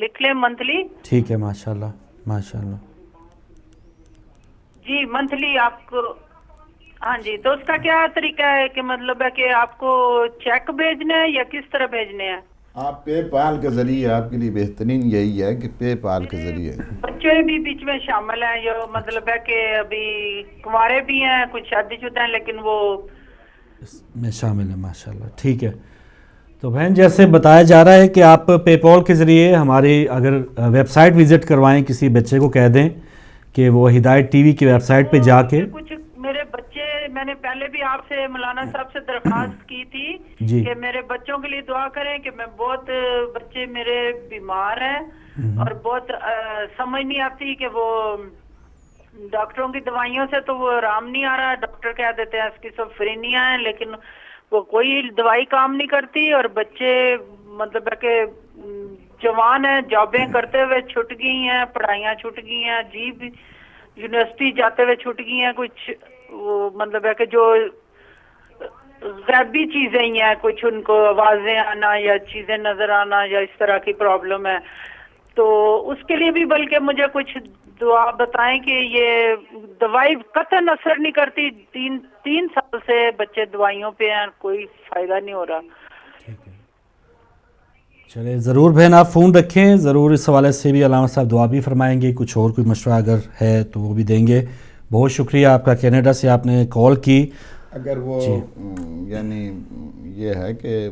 لکھ لیں منتھلی. ٹھیک ہے, ماشاءاللہ ماشاءاللہ. جی منتھلی آپ کو. ہاں جی, تو اس کا کیا طریقہ ہے کہ مطلب ہے کہ آپ کو چیک بھیجنا ہے یا کس طرح بھیجنے ہیں؟ آپ پے پال کے ذریعے, آپ کے لیے بہترین یہی ہے کہ پے پال کے ذریعے. بچے بھی بیچ میں شامل ہیں, جو مطلب ہے کہ ابھی کنوارے بھی ہیں, کچھ شادی شدہ ہیں, لیکن وہ میں شامل ہیں. ماشاءاللہ ٹھیک ہے. تو بہن جیسے بتایا جا رہا ہے کہ آپ پے پال کے ذریعے ہماری اگر ویب سائٹ وزٹ کروائیں, کسی بچے کو کہہ دیں کہ وہ ہدایت ٹی وی کی ویب سائٹ پہ جا کے. کچھ میرے بچے, میں نے پہلے بھی آپ سے مولانا صاحب سے درخواست کی تھی کہ میرے بچوں کے لیے دعا کریں, کہ میں بہت بچے میرے بیمار ہیں اور بہت سمجھ نہیں آتی کہ وہ ڈاکٹروں کی دوائیوں سے تو وہ آرام نہیں آ رہا. ڈاکٹر کہہ دیتے ہیں اسکیزوفرینیا ہے, لیکن وہ کوئی دوائی کام نہیں کرتی, اور بچے مطلب ہے کہ جوان ہیں, جابیں کرتے ہوئے چھٹ گئی ہیں, پڑھائیاں چھٹ گئی ہیں, جی یونیورسٹی جاتے ہوئے چھٹ گئی ہیں, کچھ وہ مطلب ہے کہ جو غیبی چیزیں ہی ہیں, کچھ ان کو آوازیں آنا یا چیزیں نظر آنا یا اس طرح کی پرابلم ہے. تو اس کے لیے بھی بلکہ مجھے کچھ دعا بتائیں کہ یہ دوائی قطعاً اثر نہیں کرتی. 3 سال سے بچے دوائیوں پہ ہیں, کوئی فائدہ نہیں ہو رہا. چلے ضرور بہن آپ فون رکھیں, ضرور اس حوالے سے بھی علامہ صاحب دعا بھی فرمائیں گے, کچھ اور کوئی مشورہ اگر ہے تو وہ بھی دیں گے. بہت شکریہ آپ کا, کینیڈا سے آپ نے کال کی. اگر وہ یعنی یہ ہے کہ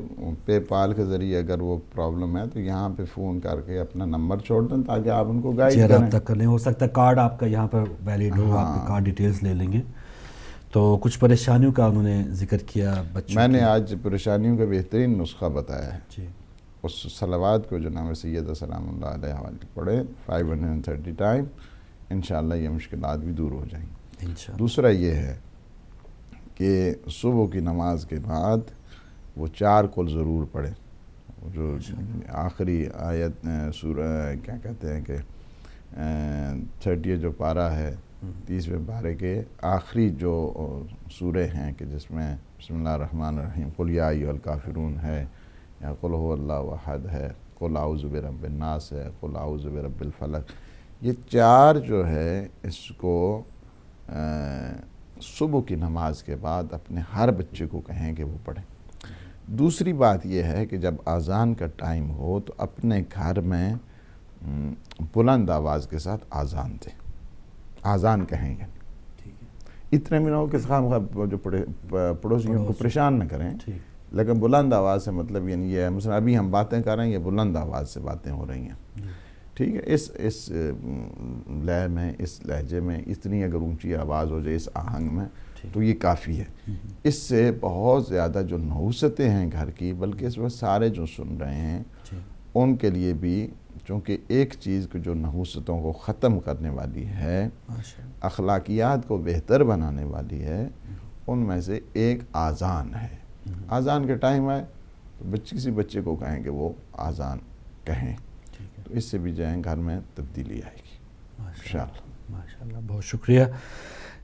پے پال کے ذریعے اگر وہ پرابلم ہے تو یہاں پہ فون کر کے اپنا نمبر چھوڑ دیں تاکہ آپ ان کو گائیڈ کریں. رابطہ کر لیں, ہو سکتا ہے کارڈ آپ کا یہاں پر ویلڈ ہو, آپ کے کارڈ ڈیٹیلز لے لیں گے. تو کچھ پریشانیوں کا انہوں نے ذکر کیا بچوں. میں نے آج پریشانیوں کا بہترین نسخہ بتایا ہے. جی. اس صلوات کو جناب سیدہ سلام اللہ علیہ پڑھیں 530 ٹائم, انشاءاللہ یہ مشکلات بھی دور ہو جائیں گی. دوسرا یہ ہے کہ صبح کی نماز کے بعد وہ 4 قل ضرور پڑھیں. جو آخری آیت سورہ کیا کہتے ہیں کہ 30 جو پارہ ہے 30ویں پارے کے آخری جو سورے ہیں کہ جس میں بسم اللہ الرحمن الرحیم قل یا ایھا الکافرون ہے, یا قل هو اللہ احد ہے, قل اعوذ برب الناس ہے, قل اعوذ برب الفلق, یہ 4 جو ہے اس کو صبح کی نماز کے بعد اپنے ہر بچے کو کہیں کہ وہ پڑھیں. دوسری بات یہ ہے کہ جب اذان کا ٹائم ہو تو اپنے گھر میں بلند آواز کے ساتھ اذان دیں, اذان کہیں گے. اتنے میں نہ ہو کہ جو پڑوسیوں کو پریشان نہ کریں, لیکن بلند آواز سے مطلب یعنی یہ ہے مثلا ابھی ہم باتیں کر رہے ہیں, یہ بلند آواز سے باتیں ہو رہی ہیں. ٹھیک ہے, اس لے میں, اس لہجے میں اتنی اگر اونچی آواز ہو جائے اس آہنگ میں تو یہ کافی ہے. اس سے بہت زیادہ جو نحوستیں ہیں گھر کی, بلکہ اس وقت سارے جو سن رہے ہیں ان کے لیے بھی, چونکہ ایک چیز کو جو نحوستوں کو ختم کرنے والی ہے, اخلاقیات کو بہتر بنانے والی ہے, ان میں سے ایک اذان ہے. اذان کے ٹائم آئے تو کسی بچے کو کہیں کہ وہ اذان کہیں, تو اس سے بھی جو ہے گھر میں تبدیلی آئے گی انشاءاللہ. ماشاءاللہ, بہت شکریہ.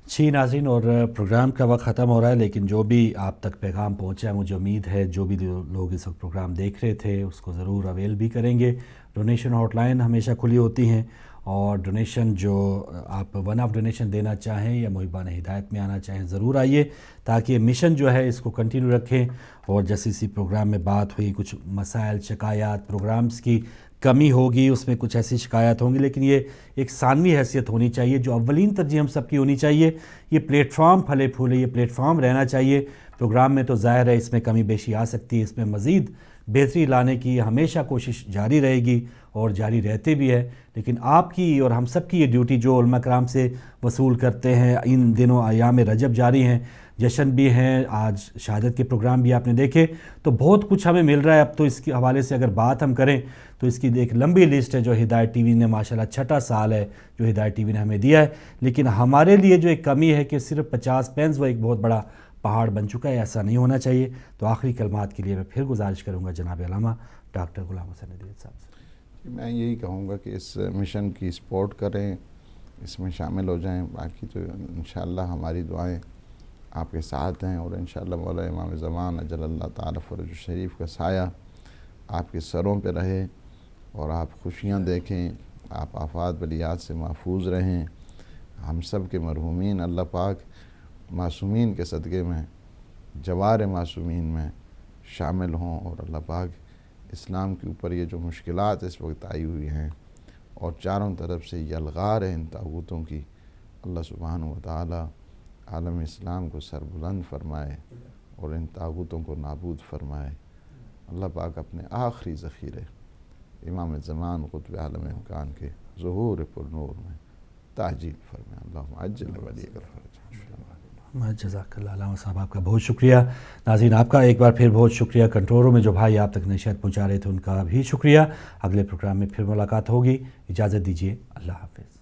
جی ناظرین, اور پروگرام کا وقت ختم ہو رہا ہے, لیکن جو بھی آپ تک پیغام پہنچا, مجھے امید ہے جو بھی لوگ اس وقت پروگرام دیکھ رہے تھے اس کو ضرور اویل بھی کریں گے. ڈونیشن ہاٹ لائن ہمیشہ کھلی ہوتی ہیں, اور ڈونیشن جو آپ ون آف ڈونیشن دینا چاہیں یا محبان ہدایت میں آنا چاہیں ضرور آئیے, تاکہ مشن جو ہے اس کو کنٹینیو رکھیں. اور جیسے اسی پروگرام میں بات ہوئی, کچھ مسائل, شکایات, پروگرامز کی کمی ہوگی, اس میں کچھ ایسی شکایات ہوں گی, لیکن یہ ایک ثانوی حیثیت ہونی چاہیے جو اولین ترجیح ہم سب کی ہونی چاہیے. یہ پلیٹ فارم پھلے پھولے, یہ پلیٹ فارم رہنا چاہیے. پروگرام میں تو ظاہر ہے اس میں کمی بیشی آ سکتی ہے, اس میں مزید بہتری لانے کی ہمیشہ کوشش جاری رہے گی اور جاری رہتے بھی ہے. لیکن آپ کی اور ہم سب کی یہ ڈیوٹی جو علماء کرام سے وصول کرتے ہیں, ان دنوں ایام رجب جاری ہیں, جشن بھی ہیں, آج شہادت کے پروگرام بھی آپ نے دیکھے, تو بہت کچھ ہمیں مل رہا ہے. اب تو اس کے حوالے سے اگر بات ہم کریں تو اس کی ایک لمبی لسٹ ہے جو ہدایت ٹی وی نے ماشاءاللہ 6واں سال ہے جو ہدایت ٹی وی نے ہمیں دیا ہے. لیکن ہمارے لیے جو ایک کمی ہے کہ صرف 50 پینز وہ ایک بہت بڑا پہاڑ بن چکا ہے, ایسا نہیں ہونا چاہیے. تو آخری کلمات کے لیے میں پھر گزارش کروں گا جناب علامہ ڈاکٹر غلام حسین ندویت صاحب سے. میں یہی کہوں گا کہ اس مشن کی سپورٹ کریں, اس میں شامل ہو جائیں. باقی تو انشاءاللہ ہماری دعائیں آپ کے ساتھ ہیں, اور انشاءاللہ مولا امام زمان اجل اللہ تعالی فرج شریف کا سایہ آپ کے سروں پہ رہے, اور آپ خوشیاں دیکھیں, آپ آفات بلیات سے محفوظ رہیں. ہم سب کے مرحومین اللہ پاک معصومین کے صدقے میں, جوار معصومین میں شامل ہوں, اور اللہ پاک اسلام کے اوپر یہ جو مشکلات اس وقت آئی ہوئی ہیں اور چاروں طرف سے یلغار ہے ان طاغوتوں کی, اللہ سبحانہ و تعالی عالم اسلام کو سربلند فرمائے اور ان طاغوتوں کو نابود فرمائے. اللہ پاک اپنے آخری ذخیرے امام زمان قطب عالم امکان کے ظہور پر نور میں تعجیل فرمائے. اللہم عجل ولیک الفرج. جزاک اللہ علامہ صاحب, آپ کا بہت شکریہ. ناظرین آپ کا ایک بار پھر بہت شکریہ. کنٹرولوں میں جو بھائی آپ تک نشریات پہنچا رہے تھے ان کا بھی شکریہ. اگلے پروگرام میں پھر ملاقات ہوگی, اجازت دیجیے, اللہ حافظ.